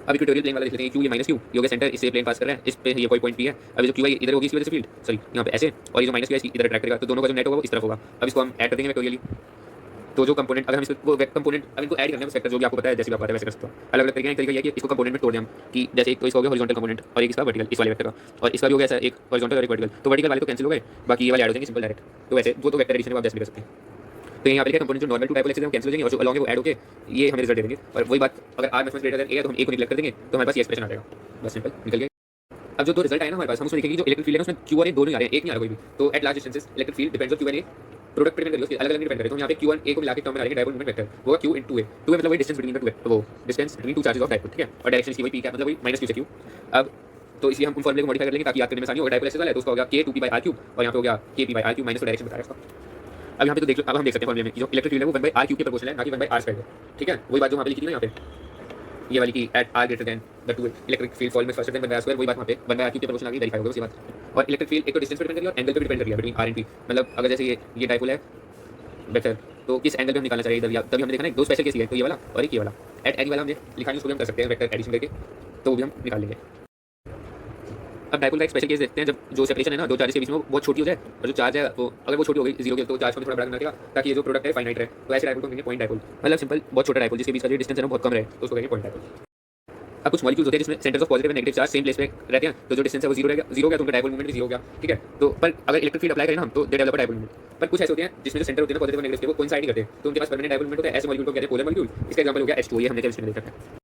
अब इक्वेटोरियल प्लेन वाला देख लेते हैं, q ये -q, ये हो गया सेंटर, इससे प्लेन पास कर रहा है, इस पे ये कोई पॉइंट p है। अब जो q है इधर होगी इसकी वजह से फील्ड, सॉरी यहाँ पे ऐसे, और ये जो -q है इसकी इधर अट्रैक्ट करेगा, तो दोनों का जो नेट होगा वो इस तरफ होगा। अब इसको हम ऐड कर देंगे वेक्टोरियली, तो जो कंपोनेंट अगर हम इसको वो कंपोनेंट अब इनको ऐड करना है वेक्टर जो भी आपको पता है, जैसे भी आपको पता है वैसे कर सकते हो। अलग अलग तरीके, एक तरीका ये है कि इसको कंपोनेंट में तोड़ दें हम, कि जैसे एक तो इसका हो गया हॉरिजॉन्टल कंपोनेंट और एक इसका वर्टिकल, इस वाले वेक्टर का, और इसका भी हो गया ऐसा एक हॉरिजॉन्टल और एक वर्टिकल, तो वर्टिकल वाले तो कैंसिल हो गए, बाकी ये वाले ऐड हो जाएंगे सिंपल डायरेक्ट। तो वैसे वो तो वेक्टर एडिशन में आप जैसे भी कर सकते हैं। तो यहाँ पे क्या कंपोनेंट जो नॉर्मल टू डाइपोल एक्सिस है वो कैंसिल हो जाएंगे, और जो अलॉन्ग है वो ऐड होके ये हमें रिजल्ट दे देंगे। और वही बात अगर r much greater than a है तो हम a को निगलेक्ट कर देंगे, तो हमारे पास ये एक्सप्रेशन आ जाएगा, बस सिंपल निकल गया। अब जो दो रिजल्ट आए ना हमारे पास, हम उसमें देखेंगे जो इलेक्ट्रिक फील्ड है उसमें q और a दोनों ही आ रहे हैं, एक नहीं आ रहा कोई भी। तो at large distances electric field depends on q and a, product पे डिपेंड करेगी, अलग अलग डिपेंड करे, तो यहाँ पे q और a को मिला के टर्म में डालेंगे डाइपोल मोमेंट वेक्टर, वो q into a, 2a मतलब वही डिस्टेंस बिटवीन द टू, वो distance between two charges of dipole, ठीक है, और डायरेक्शन इसकी वही p क्या मतलब वही -q से q। अब तो इसलिए हम उन फॉर्मूले को मॉडिफाई कर लेंगे ताकि याद करने में आसानी हो। डाइपोल एक्सिस वाला है तो उसका हो गया k 2p/r3, और यहाँ पे हो गया k p/r3 माइनस डायरेक्शन बताया इसका। अब यहाँ पे तो देख लो, अब हम देख सकते हैं फॉर्मूले में जो इलेक्ट्रिक फील्ड है वो 1/r3 के प्रोपोर्शनल है, ना कि 1/r² है, ठीक है। वही बात जो वहाँ पे लिखी थी ना यहाँ पे ये वाली की at r greater than the 2 electric field fall much faster than 1/r², वही बात वहाँ पे 1/r3 के प्रोपोर्शनल आ गई, वेरीफाई हो गया उसी बात। और इलेक्ट्रिक फील्ड एक तो डिस्टेंस पे डिपेंड करिए और एंगल पे डिपेंड करिए बिटवीन r एंड p, मतलब अगर जैसे ये डाइपोल है वेक्टर तो किस एंगल पे हम निकालना चाहिए इधर, तभी हमने देखा ना दो स्पेशल केस है, तो ये वाला और एक ये वाला। एट एनी वाला हमने लिखा नहीं, उसको भी हम कर सकते हैं वेक्टर एडिशन करके, तो वो भी हम निकाल लेंगे। अब डाइपोल का एक स्पेशल केस देखते हैं, जब जो सेपरेशन है ना दो चार्जेस के बीच में वो बहुत छोटी हो जाए, और जो चार्ज है वो अगर वो छोटी हो गई 0 के तो चार्ज को थोड़ा बड़ा करना पड़ेगा ताकि ये जो प्रोडक्ट है फाइनाइट रहे, तो ऐसे डाइपोल को कहेंगे पॉइंट डाइपोल, मतलब सिंपल बहुत छोटा डाइपोल जिसके बीच का जो डिस्टेंस है ना बहुत कम रहे, तो उसको कहेंगे पॉइंट डाइपोल। अब कुछ मॉलिक्यूल्स होते हैं जिसमें centres of positive and negative charge same place पे रहते हैं, तो जो डिस्टेंस है वो 0 रहेगा, 0 हो गया तो उनका डाइपोल मोमेंट भी 0 हो गया, ठीक है। तो पर अगर इलेक्ट्रिक फील्ड अप्लाई करें ना हम तो दे डेवलप डाइपोल मोमेंट। पर कुछ ऐसे होते हैं जिसमें जो सेंटर होते हैं पॉजिटिव और नेगेटिव के वो कोइंसाइड नहीं करते, तो उनके पास परमानेंट डाइपोल मोमेंट होता है, ऐसे मॉलिक्यूल को कहते हैं पोलर मॉलिक्यूल। इसका एग्जांपल हो गया H2, ये हमने केमिस्ट्री में देखा है।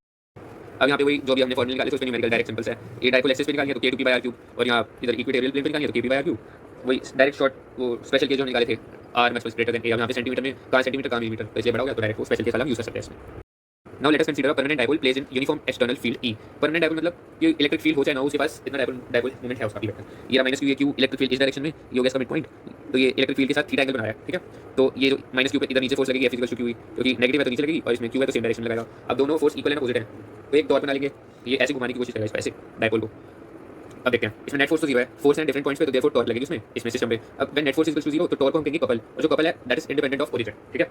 अब यहाँ पे वही जो भी हमने फॉर्मूला निकाले तो उसमें न्यूमेरिकल डायरेक्ट सिंपल्स है, ये डाइपोल एक्सिस पे निकालेंगे तो k2p/r3, और यहाँ इधर इक्वेटोरियल प्लेन पे निकालेंगे तो k p/r3, वही डायरेक्ट शॉर्ट वो स्पेशल केस जो निकाले थे r much greater than a, यहाँ पे सेंटीमीटर में कहाँ सेंटीमीटर कहाँ मिलीमीटर, तो इसलिए बड़ा हो गया तो डायरेक्ट वो स्पेशल केस वाला यूज कर सकते हैं इसमें। Now let us consider a permanent dipole placed in uniform external field E. Permanent dipole मतलब ये इलेक्ट्रिक फील्ड हो चाहे ना हो उसके पास इतना डाइपोल मोमेंट है उसका भी वेक्टर, ये -q ये q इलेक्ट्रिक फील्ड इस डायरेक्शन में, ये हो गया इसका मिड पॉइंट, तो ये इलेक्ट्रिक फील्ड के साथ थीटा एंगल बना रहा है, ठीक है। तो ये जो -q पे इधर नीचे फोर्स लगेगी F = q, क्योंकि नेगेटिव है तो नीचे लगेगी और इसमें q है तो सेम डायरेक्शन लगाएगा। अब दोनों फोर्स इक्वल एंड अपोजिट है, तो एक डॉट बना लेंगे, ये ऐसे घुमाने की कोशिश करेगा इस ऐसे डाइपोल को। अब देखते हैं इसमें नेट फोर्स तो 0 है, फोर्स है डिफरेंट पॉइंट्स पे, तो देयरफॉर टॉर्क लगेगी इसमें सिस्टम पे। अब when net force equals to 0 तो टॉर्क को हम कहेंगे कपल, और जो कपल है that is independent of origin, ठीक है।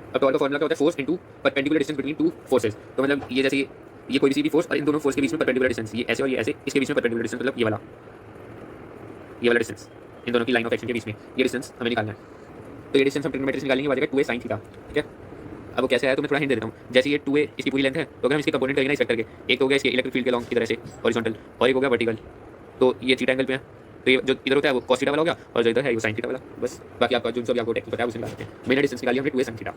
अब टॉर्क का फॉर्मूला क्या होता है, force into perpendicular distance between two forces, तो मतलब ये जैसे ये कोई भी फोर्स और इन दोनों फोर्स के बीच में परपेंडिकुलर डिस्टेंस, ये ऐसे और ये ऐसे, इसके बीच में परपेंडिकुलर डिस्टेंस मतलब ये वाला डिस्टेंस, इन दोनों की लाइन ऑफ एक्शन के बीच में ये डिस्टेंस हमें निकालना है। तो ये डिस्टेंस हम ट्रिग्नोमेट्री से निकालेंगे, आ जाएगा 2a sin थीटा, ठीक है। अब वो कैसे आया तो मैं थोड़ा हिंट दे देता हूँ। जैसे ये 2a इसकी पूरी लेंथ है, तो अगर हम इसके कंपोनेंट करेंगे ना इस वेक्टर के, एक तो हो गया इसके इलेक्ट्रिक फील्ड के लॉन्ग की तरह से हॉरिजॉन्टल, और एक हो गया वर्टिकल, तो ये थीटा एंगल पे है, तो ये जो इधर होता है वो cos थीटा वाला हो गया, और जो इधर है वो sin थीटा वाला। बस बाकी आपका जो भी आपको टेक्निक पता है उसे निकाल सकते हैं। मेन डिस्टेंस निकाली हमने 2a sin थीटा,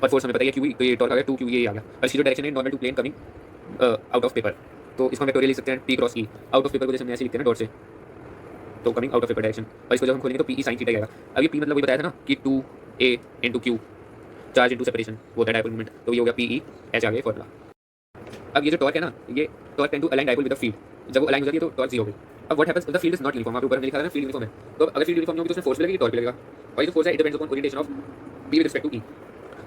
और फोर्स हमें पता है क्यू, तो ये टॉर्क आ गया 2 क्यू, ये आ गया। और इसकी जो डायरेक्शन है normal to plane coming out of paper, तो इसको हम वेक्टोरियल लिख सकते हैं p cross e। Out of paper को जैसे हम ऐसे लिखते हैं ना डॉट से, तो coming out of paper direction, और इसको जब हम खोलेंगे तो पी sin थीटा आएगा। अब ये p मतलब वही बताया था ना कि 2a into Q, charge into separation, वो होता है डायपोल मोमेंट, तो ये हो गया पी ई एच आ गया फॉर्मूला। अब ये जो टॉर्क है ना, ये torque tend to align dipole with the field, जब वो अलाइन हो जाती है तो टॉर्क 0 हो गई। अब what happens the field is not uniform, आपके ऊपर हमने लिखा था ना फील्ड यूनिफॉर्म है, तो अगर फील्ड यूनिफॉर्म नहीं होगी तो उसमें फोर्स भी लगेगी, टॉर्क भी लगेगा, और ये जो फोर्स है it depends upon orientation of B with respect to E.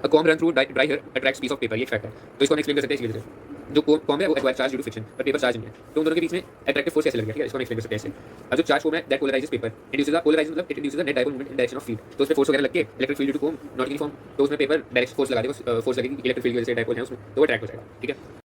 A comb run through dry hair attracts piece of paper, ये फैक्ट है, तो इसको हम एक्सप्लेन कर सकते हैं इसलिए जो कॉम्ब है वो acquire charge due to friction, पर पेपर चार्ज नहीं है, तो उन दोनों के बीच में अट्रैक्टिव फोर्स कैसे लग गया, ठीक है, इसको हम एक्सप्लेन कर सकते हैं ऐसे। अब जो चार्ज फॉर्म है that polarises paper, induces the polarisation मतलब it induces the net dipole moment in direction of field, तो उसमें फोर्स वगैरह लग के electric field to comb not uniform, तो उसमें पेपर डायरेक्ट फोर्स लगा देगा, फोर्स लगेगी इलेक्ट्रिक फील्ड की वजह से डायपोल है उसमें, तो वो अट्रैक्ट हो जाएगा, ठीक है।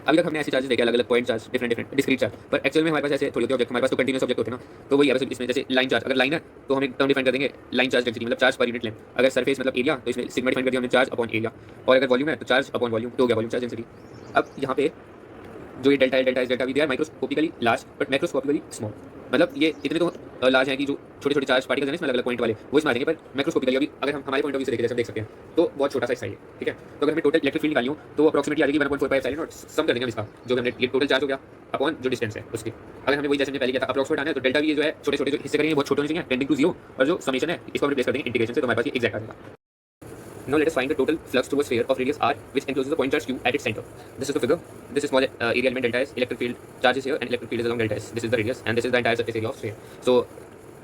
अभी तक हमने ऐसे चार्जेस देखे अलग अलग point charge, different discrete charge, पर एक्चुअल में हमारे पास ऐसे थोड़ी होती है ऑब्जेक्ट, हमारे पास तो कंटीन्यूअस ऑब्जेक्ट होते हैं ना, तो वही है इसमें जैसे लाइन चार्ज, अगर लाइन है तो हम एक टर्म डिफाइन कर देंगे लाइन चार्ज डेंसिटी, मतलब चार्ज पर यूनिट लेंथ, अगर सरफेस मतलब एरिया तो इसमें सिग्मा डिफाइन कर दिया हमने चार्ज अपॉन एरिया, और अगर वॉल्यूम है तो चार्ज अपॉन वॉल्यूम, तो हो गया वॉल्यूम चार्ज डेंसिटी। अब यहाँ पे जो ये डेल्टा है delta V they are microscopically large but macroscopically small, मतलब ये इतने तो लार्ज हैं कि जो छोटे छोटे चार्ज पार्टिकल्स हैं इसमें अलग अलग पॉइंट वाले वो इसमें आ जाएंगे, पर मैक्रोस्कोपिकली अभी अगर हम हमारे पॉइंट ऑफ व्यू से देखें जैसे देख सकते हैं तो बहुत छोटा सा हिस्सा है, ठीक है। तो अगर हमें टोटल इलेक्ट्रिक फील्ड निकाली हो तो अप्रोक्सीमेटली आ जाएगी 1.45 एप्सिलॉन नॉट, सम कर देंगे हम इसका, जो हमने ये टोटल चार्ज हो गया अपॉन जो डिस्टेंस है उसकी। अगर हमें वही जैसे हमने पहले किया था अप्रोक्सीमेट आना है, तो डेल्टा वी जो है छोटे छोटे जो हिस्से करेंगे बहुत छोटे होने चाहिए टेंडिंग टू 0, और जो समेशन है इसको हम रिप्लेस कर देंगे इंटीग्रेशन से, तो हमारे पास ये एग्जैक्ट आ जाएगा। Now let us find the total flux through a sphere of radius r which encloses the point charge q at its center. This is the figure. This is small area element delta s. Electric field charge is here and electric field is along delta s. This is the radius and this is the entire surface area of sphere. So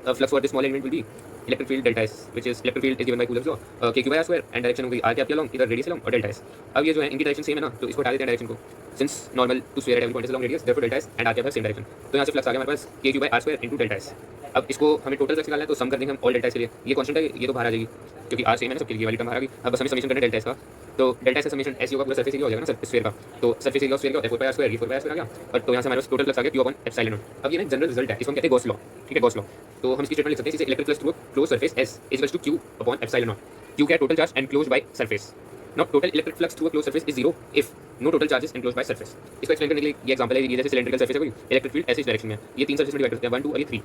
flux for this small element will be electric field delta s, which is electric field is given by Coulomb's law, kq by r square, and direction होगी r कैप along, इधर radius along और delta s। अब ये जो है इनकी डायरेक्शन सेम है ना, तो इसको हटा देते हैं डायरेक्शन को, since normal to sphere at every point is along radius, therefore delta s and r cap have same direction, तो यहाँ से फ्लक्स आ गया हमारे पास kq by r square into delta s। अब इसको हमें टोटल फ्लक्स निकालना है तो सम कर देंगे हम ऑल डेल्टा s के लिए, ये कांस्टेंट है ये तो बाहर आ जाएगी क्योंकि r सेम है ना सबके लिए, ये वाली टर्म बाहर आ गई। अब बस हमें समेशन करना है डेल्टा s का, तो डेल्टा s समेशन s होगा पूरा सरफेस एरिया हो जाएगा ना स्फीयर का, तो सरफेस एरिया ऑफ स्फीयर का 4 पाई r स्क्वायर, ये 4 पाई r स्क्वायर आ गया, और तो यहाँ से हमारे पास टोटल फ्लक्स आ गया q अपॉन एप्सिलॉन नॉट। अब ये ना जनरल रिजल्ट है, इसको हम कहते हैं गॉस लॉ, ठीक है, गॉस लॉ। तो हम इसकी स्टेटमेंट लिख सकते हैं जैसे electric flux through close surface s is equal to q upon epsilon not, q क्या total charge enclosed by surface, not total electric flux through a close surface is 0 if no total charges enclosed by surface. इसको एक्सप्लेन करने के लिए ये एग्जांपल है, ये जैसे सिलेंड्रिकल सरफेस है कोई, इलेक्ट्रिक फील्ड ऐसे इस डायरेक्शन में, ये तीन सरफेस में डिवाइड करते हैं 1 2 और ये 3,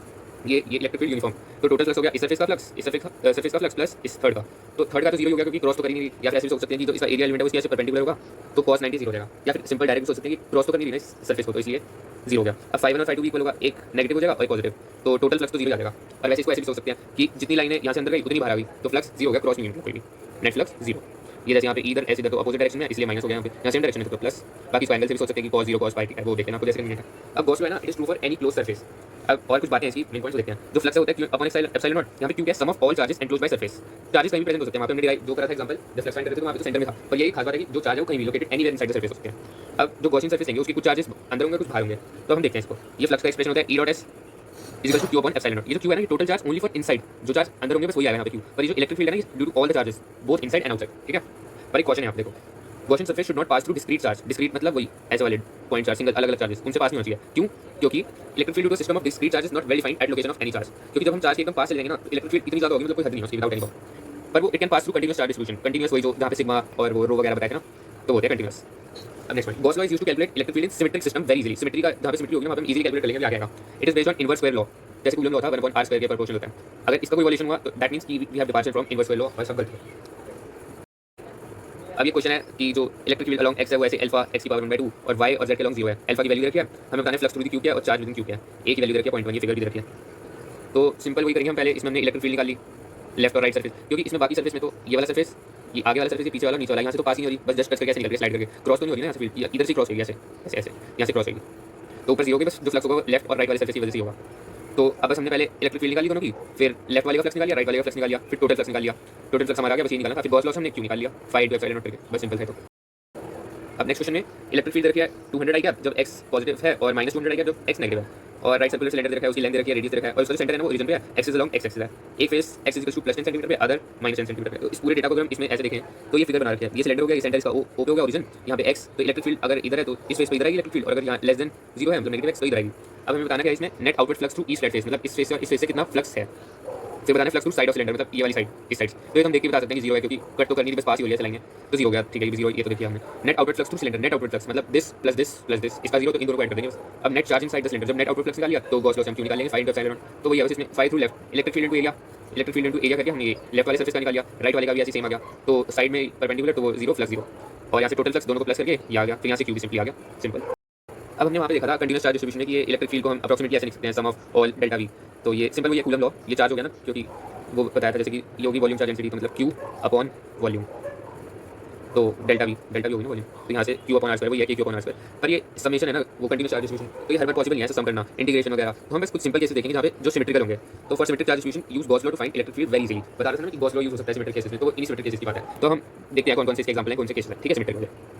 ये इलेक्ट्रिक फील्ड यूनिफॉर्म, तो टोटल फ्लक्स हो गया इस सरफेस का फ्लक्स, इस सरफेस का फ्लक्स प्लस इस थर्ड का, तो थर्ड का तो 0 हो गया क्योंकि क्रॉस तो करेंगे, या फिर ऐसे भी सोच सकते हैं कि जो इसका एरिया एलिमेंट है उसके ऐसे परपेंडिकुलर होगा तो cos 90 0 हो जाएगा, या फिर सिंपल डायरेक्ट सोच सकते हैं कि क्रॉस तो करनी नहीं है इस सरफेस को, तो इसलिए 0 हो गया। अब phi 1 और phi 2 इक्वल होगा, एक नेगेटिव हो जाएगा और एक पॉजिटिव, तो टोटल फ्लक्स तो 0 आ जाएगा। और वैसे इसको ऐसे भी सोच सकते हैं कि जितनी लाइनें यहाँ से अंदर गई उतनी बाहर आ गई, तो फ्लक्स 0 हो गया, क्रॉस नहीं होगा कोई भी, नेट फ्लक्स 0। ये जैसे यहाँ पे इधर ऐसे इधर तो अपोजिट डायरेक्शन में इसलिए माइनस हो गया, यहाँ सेम डायरेक्शन में तो प्लस, बाकी इसको एंगल से भी सोच सकते हैं कि cos 0 cos phi है वो देखना आपको जैसे नहीं है। अब गॉस लॉ है ना, it is true for any close surface. अब और कुछ बातें इसकी मेन पॉइंट्स देखते हैं। जो फ्लक्स होता है अपॉन एप्सिलॉन नॉट, यहाँ पे क्यों क्या sum of all charges enclosed by surface, charges कहीं भी प्रेजेंट हो सकते हैं, वहाँ पे हमने डिराइव जो करा था एग्जांपल जब फ्लक्स फाइंड करते थे तो वहाँ पे तो सेंटर में था, पर यही खास बात है कि जो चार्ज है वो कहीं भी located anywhere inside the surface हो सकते हैं। अब जो गॉसियन सरफेस है उसकी कुछ चार्जेस अंदर होंगे कुछ बाहर होंगे, तो हम देखते हैं इसको। ये फ्लक्स का एक्सप्रेशन होता है E dot S is equal to q upon epsilon not. ये जो q है ना, ये total charge only for inside, जो चार्ज अंदर होंगे बस वही आएगा यहाँ पे q, पर ये जो इलेक्ट्रिक फील्ड है ना, due to all the charges both inside and outside, ठीक है। पर एक क्वेश्चन है, आप देखो Gaussian surface should not pass through discrete charge, discrete मतलब वही ऐसे वाले पॉइंट चार्ज, सिंगल अलग अलग चार्जेस उनसे पास नहीं होना चाहिए। क्यों? क्योंकि electric field to system of discrete charges not very find at location of any charge, क्योंकि जब हम चार्ज के एकदम पास चले जाएंगे ना तो इलेक्ट्रिक फील्ड इतनी ज्यादा होगी मतलब कोई हद नहीं है उसकी विदाउट एनी बॉन्ड, पर वो it can pass through continuous charge distribution, continuous वही जो जहाँ पे सिग्मा और वो रो वगैरह बताए थे ना, तो होते हैं कंटीन्यूअस। अब next point, Gauss law is used to calculate electric field in symmetric system very easily. Symmetry का जहाँ पे सिमेट्री होगी ना वहाँ पे इजीली कैलकुलेट कर लेंगे, आगे आएगा। It is based on inverse square law, जैसे कूलम लॉ था 1/r स्क्वायर के प्रोपोर्शनल होता है। अगर इसका कोई इवोल्यूशन हुआ तो दैट मींस कि we have departure from inverse square law, और सब गलत है। अब ये क्वेश्चन है कि जो इलेक्ट्रिक फील्ड अलोंग x है वो ऐसे अल्फा x की पावर 1/2 और y और z के अलोंग 0 है। अल्फा की वैल्यू रखी है, हमें बताना है फ्लक्स थ्रू द क्यू क्या है और चार्ज विद क्यू क्या है। a की वैल्यू रखी है 0.1, ये फिगर भी रखी है। तो सिंपल वही करेंगे हम, पहले इसमें हमने इलेक्ट्रिक फील्ड निकाल ली लेफ्ट और राइट सरफेस, क्योंकि इसमें बाकी सरफेस में तो ये वाला सरफेस, ये आगे वाला सरफेस, ये पीछे वाला, नीचे वाला, यहाँ से तो पास ही नहीं हो रही, बस जस्ट टच करके ऐसे निकल रही है, स्लाइड करके क्रॉस तो नहीं हो रही ना यहाँ से फील्ड, इधर से क्रॉस होगी ऐसे ऐसे ऐसे यहाँ से क्रॉस होगी, तो ऊपर 0 होगी, बस जो फ्लक्स होगा लेफ्ट और राइट वाले सरफेस की वजह से होगा। तो अब बस हमने पहले इलेक्ट्रिक फील्ड निकाली दोनों की, फिर लेफ्ट वाले का फ्लक्स निकाल लिया, राइट वाले का फ्लक्स निकाल लिया, फिर टोटल फ्लक्स निकाल लिया। टोटल फ्लक्स हमारा आ गया, बस ये निकालना था। फिर गॉस लॉ से हमने क्यों निकाल लिया, phi into epsilon नॉट करके, बस सिंपल है। तो अब नेक्स्ट क्वेश्चन में इलेक्ट्रिक फील्ड रखी है 200 आई कैप जब x पॉजिटिव है और -200 आई कैप जब x नेगेटिव है, और राइट सर्कुलर सिलेंडर रखा है, उसकी लेंथ रखी है, रेडियस रखा है, और उसका सेंटर है ना वो ओरिजिन पे है, x is along x axis है। एक face x is equal to +10 centimetre पे, अदर -10 सेंटीमीटर पे। तो इस पूरे डेटा को अगर हम इसमें ऐसे देखें तो ये फिगर बना रखी है, ये सिलेंडर हो गया, ये सेंटर इसका o पे हो गया ओरिजिन, यहाँ पे x, तो इलेक्ट्रिक फील्ड अगर इधर है तो इस फेस पे इधर आएगी इलेक्ट्रिक फील्ड, और अगर यहाँ लेस देन 0 है मतलब नेगेटिव x तो इधर आएगी। अब हमें बताना है इसमें net outward flux to each flat face, मतलब इस फेस से कितना फ्लक्स है। फिर बताना flux through side of cylinder, मतलब ये वाली साइड, इस साइड। तो ये हम देख के बता सकते हैं कि जीरो है, क्योंकि कट तो करनी थी, बस पास ही हो लिया चलाएंगे तो जीरो हो गया, ठीक है, जीरो ये तो देखिए हमने। Net outward flux through cylinder, net outward flux मतलब this plus this plus this, इसका जीरो, तो इन दोनों को ऐड कर देंगे बस। अब net charge inside the cylinder, जब नेट आउटवर्ड फ्लक्स निकाल लिया तो गॉस लॉ से हम क्यों निकालेंगे, फाइंड द एप्सिलॉन नॉट। तो वही है बस, इसमें 5 through left, electric field into area, electric field into area करके हमने ये लेफ्ट वाले सरफेस का निकाल लिया, राइट वाले का भी ऐसे सेम आ गया, तो साइड में परपेंडिकुलर तो वो जीरो फ्लक्स जीरो, और यहाँ से टोटल फ्लक्स दोनों को प्लस करके ये आ गया, तो यहाँ से क्यू भी सिंपली आ गया, सिंपल। अब हमने वहाँ पे देखा था कंटिन्यूस चार्ज डिस्ट्रीब्यूशन में कि ये इलेक्ट्रिक फील्ड को हम अप्रोक्सीमेटली ऐसे लिख सकते हैं, सम ऑफ ऑल डेल्टा वी। तो ये सिंपल, वो ये कूलम लॉ, ये चार्ज हो गया ना, क्योंकि वो बताया था जैसे कि ये होगी वॉल्यूम चार्ज डेंसिटी, तो मतलब क्यू अपॉन वॉल्यूम, तो डेल्टा वी होगी ना वॉल्यूम, तो यहाँ से क्यू अपॉन आर स्क्वायर, वो ये क्यू अपॉन आर स्क्वायर, पर ये समेशन है ना, वो कंटिन्यूस चार्ज डिस्ट्रीब्यूशन, तो ये हर बार पॉसिबल नहीं है सम करना, इंटीग्रेशन वगैरह। तो हम बस कुछ सिंपल केसेस देखेंगे जहाँ पे जो सिमेट्रिकल होंगे। तो for symmetric charge distribution use Gauss law to find electric field very easily. बता रहा था ना कि गॉस लॉ यूज हो सकता है सिमेट्रिक केसेस में, तो इन सिमेट्रिक केसेस की बात है। तो हम देखते हैं कौन कौन से इसके एग्जांपल हैं, कौन से केसेस हैं, ठीक है, सिमेट्रिक वाले।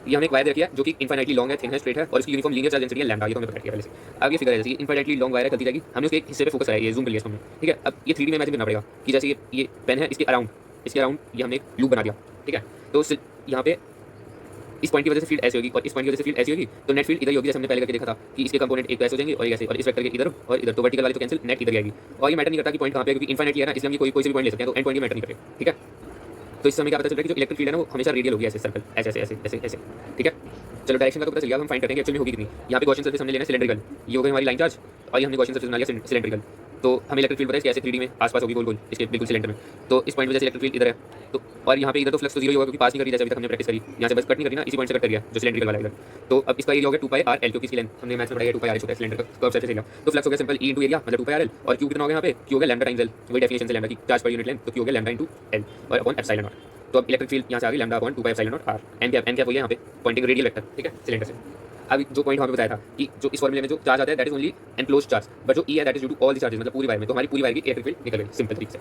ये हमने एक वायर रखी है जो कि इनफाइनाइटली लॉन्ग है, थिन है, स्ट्रेट है, और इसकी यूनिफॉर्म लीनियर चार्ज डेंसिटी है लैम्डा, ये तो हमने पता किया पहले से। अब ये फिगर है जैसे कि इनफाइनाइटली लॉन्ग वायर है, चलती रहेगी, हमने उसके एक हिस्से पे फोकस कराया, ये जूम कर लिया इसको हमने, ठीक है। अब ये 3D में इमेजिन करना पड़ेगा कि जैसे ये पेन है, इसके अराउंड ये हमने एक लूप बना दिया, ठीक है। तो यहाँ पे इस पॉइंट की वजह से फील्ड ऐसी होगी और इस पॉइंट की वजह से फील्ड ऐसी होगी, तो नेट फील्ड इधर ही होगी, जैसे हमने पहले करके देखा था कि इसके कंपोनेंट एक ऐसे हो जाएंगे और ऐसे, और इस वेक्टर के इधर और इधर, तो वर्टिकल वाली तो कैंसिल, नेट इधर आएगी। और ये मैटर नहीं करता कि पॉइंट कहाँ पे है, क्योंकि इनफाइनाइटली है ना, इसलिए हम कोई से भी पॉइंट ले सकते हैं, तो एंड पॉइंट मैटर नहीं करेगा, ठीक है। तो इससे हमें क्या पता चल रहा है कि जो इलेक्ट्रिक फील्ड है ना, वो हमेशा रेडियल होगी, ऐसे सर्कल, ऐसे ऐसे ऐसे ऐसे ऐसे, ठीक है। चलो डायरेक्शन का तो पता चल गया, हम फाइंड करेंगे एक्चुअली होगी कितनी। यहाँ पे गॉसियन सरफेस हमने लेना है सिलेंड्रिकल, ये हो गई हमारी लाइन चार्ज, और ये हमने गॉसियन सरफेस बना लिया सिलेंड्रिकल। तो हमें इलेक्ट्रिक फील्ड पता है कि ऐसे 3D में आसपास होगी गोल गोल, इसके बिल्कुल सिलेंडर में। तो इस पॉइंट में जैसे इलेक्ट्रिक फील्ड इधर है, तो और यहाँ पे इधर तो फ्लक्स तो जीरो होगा, क्योंकि पास नहीं करी जैसे अभी तक हमने प्रैक्टिस करी, यहाँ से बस कट नहीं करी ना, इसी पॉइंट से कट कर दिया जो सिलेंड्रिकल वाला इधर। तो अब इसका एरिया हो गया 2πr l, क्योंकि इसकी लेंथ हमने मैथ में पढ़ाई है 2πr होता है सिलेंडर का कर्व सरफेस एरिया। तो फ्लक्स हो गया सिंपल E इंटू एरिया, मतलब 2πr l, और क्यू कितना हो गया यहाँ पे, क्यू हो गया लैम्डा टाइम्स l, वही डेफिनेशन से लैम्डा की चार्ज पर यूनिट लेंथ, तो क्यू हो गया लैम्डा इंटू l और अपॉन एप्सिलॉन नॉट। तो अब इलेक्ट्रिक फील्ड यहाँ से आ गई lambda upon 2π epsilon naught r, एन क्या हो गया यहाँ पे पॉइंटिंग रेडियल वेक्टर, ठीक है, सिलेंडर से। अब जो पॉइंट वहाँ पे बताया था कि जो इस फॉर्मूले में जो चार्ज आता है that is only enclosed charge, but जो E है that is due to all the charges, मतलब पूरी वायर में, तो हमारी पूरी वायर की इलेक्ट्रिक फील्ड निकल गई सिंपल तरीके से।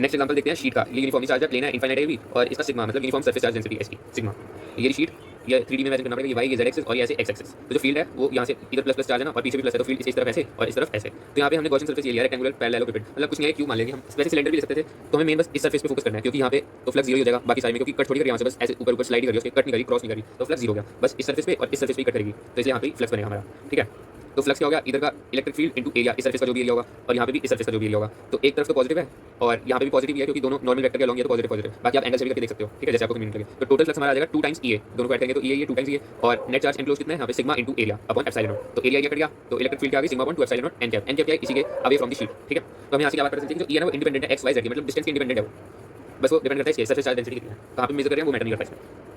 नेक्स्ट एग्जांपल देखते हैं शीट का। ये यूनिफॉर्मली चार्ज है, प्लेन है, इनफाइनाइट है भी, और इसका सिग्मा मतलब uniform surface charge density ST sigma. ये शीट, ये 3D में इमेजिन करना पड़ेगा, ये वाई, ये जेड एक्सिस और ये ऐसे एक्स एक्सिस। तो जो फील्ड है वो यहाँ से इधर प्लस प्लस चार्ज है ना, और पीछे भी प्लस है, तो फील्ड इस तरफ ऐसे और इस तरफ ऐसे। तो यहाँ पे हमने गॉसियन सरफेस ये लिया रेक्टेंगुलर पैरेललोपिड, मतलब कुछ नहीं है, क्यूब मान लेंगे हम, वैसे सिलेंडर भी ले सकते थे। तो हमें मेन बस इस सरफेस पे फोकस करना है, क्योंकि यहाँ पे तो फ्लक्स जीरो हो जाएगा, बाकी साइड में क्योंकि कट थोड़ी करी, यहाँ से बस ऐसे ऊपर ऊपर स्लाइड करी, उसके कट नहीं करी, क्रॉस नहीं करी, तो फ्लक्स जीरो हो गया, बस इस सरफेस पे और इस सरफेस पे कट करेगी, तो इसलिए यहाँ पे फ्लक्स बनेगा हमारा, ठीक है। तो फ्लक्स क्या हो गया, इधर का इलेक्ट्रिक फील्ड इनटू एरिया, इस सरफेस का जो भी एरिया होगा और यहाँ पे भी इस सरफेस का जो भी एरिया होगा, तो एक तरफ तो पॉजिटिव है और यहाँ पे भी पॉजिटिव है, क्योंकि दोनों नॉर्मल वेक्टर के अलॉन्ग है, तो पॉजिटिव पॉजिटिव, बाकी आप एंगल से भी करके देख सकते हो, ठीक है, जैसे आपको कन्वीनियंट लगे। तो टोटल फ्लक्स हमारा आ जाएगा 2 टाइम्स EA, दोनों को ऐड करेंगे तो EA 2 टाइम्स EA, और नेट चार्ज एनक्लोज कितना है यहाँ पे, sigma into area upon epsilon naught. तो एरिया कट गया, तो इलेक्ट्रिक फील्ड क्या आ गई, sigma upon 2 epsilon not an cap क्या है, इसी के अवे फ्रॉम द शीट, ठीक है। तो हमें यहाँ से क्या बात पता चलती है कि जो E है ना वो इंडिपेंडेंट है x y z की, मतलब डिस्टेंस के इंडिपेंडेंट है वो, बस वो डिपेंड करता है सरफेस चार्ज डेंसिटी कितनी है, कहाँ पे मेजर कर रहे हैं वो मैटर नहीं करता इसमें।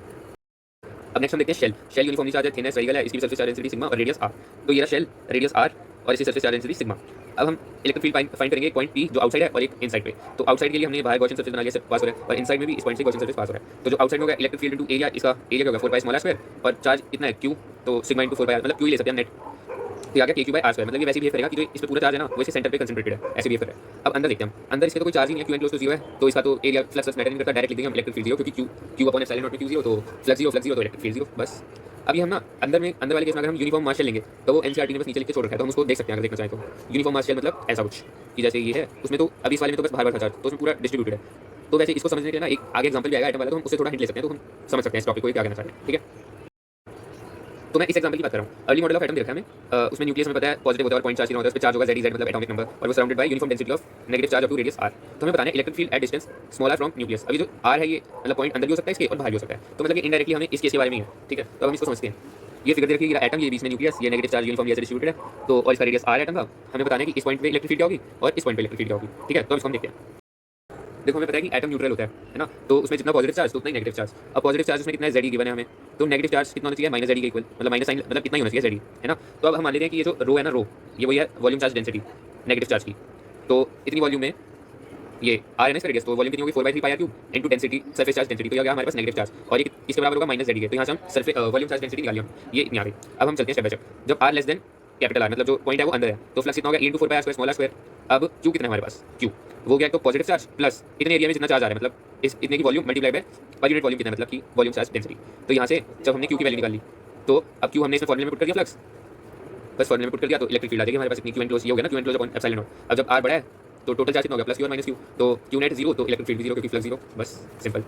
अब नेक्स्ट हम देखते हैं शेल। शेल यूनिफॉर्मली चार्ज है, थिन है, स्फेरिकल है, इसकी सरफेस चार्ज डेंसिटी सिग्मा और रेडियस r। तो ये रहा शेल, रेडियस r और इसकी सरफेस चार्ज डेंसिटी सिग्मा। अब हम इलेक्ट्रिक फील्ड फाइंड करेंगे एक पॉइंट P जो आउटसाइड है और एक इनसाइड पे। तो आउटसाइड के लिए हमने बाहर गॉसियन सरफेस बना लिया, पास हो रहा है, और इनसाइड में भी इस पॉइंट से गॉसियन सरफेस पास हो रहा है। तो जो आउटसाइड में होगा इलेक्ट्रिक फील्ड इनटू एरिया, इसका एरिया क्या होगा 4 पाई स्मॉल r स्क्वायर, और चार्ज कितना है q, तो सिग्मा इंटू 4 पाई r, मतलब q ही ले सकते हैं नेट, तो आ गया k q by r square, मतलब ये वैसे बिहेव करेगा कि जो इस पे पूरा चार्ज है ना वो इसके सेंटर पे कंसंट्रेटेड है, ऐसे बिहेव कर रहा है। अब अंदर देखते हैं हम, अंदर इसके तो कोई चार्ज ही नहीं है, q एंड क्लोज टू 0 है, तो इसका तो एरिया फ्लक्स मैटर नहीं करता, डायरेक्ट लिख देंगे हम इलेक्ट्रिक फील्ड 0, क्योंकि q अपॉन एप्सिलॉन नॉट में q 0, तो फ्लक्स 0 तो इलेक्ट्रिक फील्ड 0 बस। अभी हम ना अंदर वाले केस में अगर हम यूनिफॉर्म मास शेल लेंगे तो वो एनसीईआरटी ने बस नीचे लिख के छोड़ रखा है, तो हम उसको देख सकते हैं अगर देखना चाहें तो। यूनिफॉर्म मास शेल मतलब ऐसा कुछ कि जैसे ये है, उसमें तो अभी इस वाले में तो बस बाहर था चार्ज, तो उसमें पूरा डिस्ट्रीब्यूटेड है। तो वैसे इसको समझने के लिए ना एक आगे एग्जांपल भी आएगा आइटम वाला, तो हम उससे थोड़ा हिंट ले सकते हैं, तो हम समझ सकते हैं इस टॉपिक को क्या कहना चाहते हैं, ठीक है। तो मैं इस एग्जांपल की बात कर रहा हूँ। अर्ली मॉडल ऑफ एटम देखा है हमें, उसमें न्यूक्लियस में पता है पॉजिटिव होता है और पॉइंट चार्ज होता है, उस पे चार्ज होगा Z मतलब एटॉमिक नंबर, और वो surrounded by uniform density of negative charge up to radius r। तो हमें बताना है electric field at distance small r from nucleus. अभी जो r है ये मतलब पॉइंट अंदर भी हो सकता है इसके और बाहर भी हो सकता है, तो मतलब ये इनडायरेक्टली हमें इस केस के बारे में है, ठीक है। तो हम इसको समझते हैं। ये फिगर देखिए, एटम ये बीच में न्यूक्लियस, ये नेगेटिव चार्ज यूनिफॉर्म ऐसे डिस्ट्रीब्यूटेड है, तो और इसका रेडियस r एटम का। हमें बताना है कि इस पॉइंट पे इलेक्ट्रिक फील्ड क्या होगी और इस पॉइंट पे इलेक्ट्रिक फील्ड क्या होगी, ठीक है। तो इसको हम देखते हैं। देखो हमें पता है कि एटम न्यूट्रल होता है ना, तो उसमें जितना पॉजिटिव चार्ज तो उतना ही नेगेटिव चार्ज। अब पॉजिटिव चार्ज उसमें कितना है, Z गिवन है हमें, तो नेगेटिव चार्ज कितना होना चाहिए, माइनस Z के इक्वल, मतलब माइनस साइन मतलब कितना ही होना चाहिए Z, है ना। तो अब हम मान लेते हैं कि ये जो रो है ना, रो ये वही है volume charge density negative charge की। तो इतनी वॉल्यूम में ये r है ना इसका रेडियस, तो वॉल्यूम कितनी होगी 4/3 पाई r cube into density surface charge density. तो ये गया हमारे पास नेगेटिव चार्ज, और ये इसके बराबर होगा माइनस Z के। तो यहाँ से हम सरफेस वॉल्यूम चार्ज डेंसिटी निकाल लिया, ये इतनी आ गई। अब हम चलते हैं स्टेप बाय स्टेप। जब r less than capital R, मतलब जो पॉइंट है वो अंदर है, तो फ्लक्स कितना होगा E इंटू 4 पाई r square small r square. अब Q कितना है हमारे पास, Q वो क्या है, तो पॉजिटिव चार्ज प्लस इतने एरिया में जितना चार्ज आ रहा है, मतलब इस इतने की volume multiply by per unit volume कितना है, मतलब कि वॉल्यूम चार्ज डेंसिटी। तो यहाँ से जब हमने Q की वैल्यू निकाल ली, तो अब Q हमने इसमें फॉर्मूले में पुट कर दिया फ्लक्स, बस फॉर्मूले में पुट कर दिया, तो इलेक्ट्रिक फील्ड आ जाएगी हमारे पास इतनी Q एंक्लोज, ये हो गया ना Q enclose upon epsilon not. अब जब R बड़ा है तो टोटल चार्ज कितना हो गया, प्लस Q और माइनस Q, तो Q नेट 0 तो इलेक्ट्रिक फील्ड 0, क्योंकि फ्लक्स 0, बस सिंपल।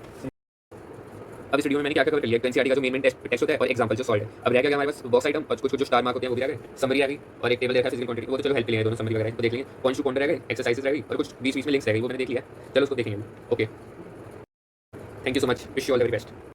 अब इस वीडियो में मैंने क्या क्या कवर कर लिया, एनसीईआरटी का जो मेन टेस्ट होता है और एग्जांपल जो सॉल्व है। अब रह गया हमारे पास बॉक्स आइटम और कुछ जो स्टार मार्क होते हैं वो भी रह गए, समरी आ गई और एक टेबल देखा फिजिकल क्वांटिटी, वो तो चलो हेल्प लिए दोनों समरी वगैरह तो देख लिए। पॉइंट्स टू पॉइंट रह गए, एक्सरसाइजेस रह गई और कुछ बीच बीच में लिंक्स रह गई, वो मैंने देख लिया। चलो उसको देखेंगे। Okay, thank you so much, wish you all the very best.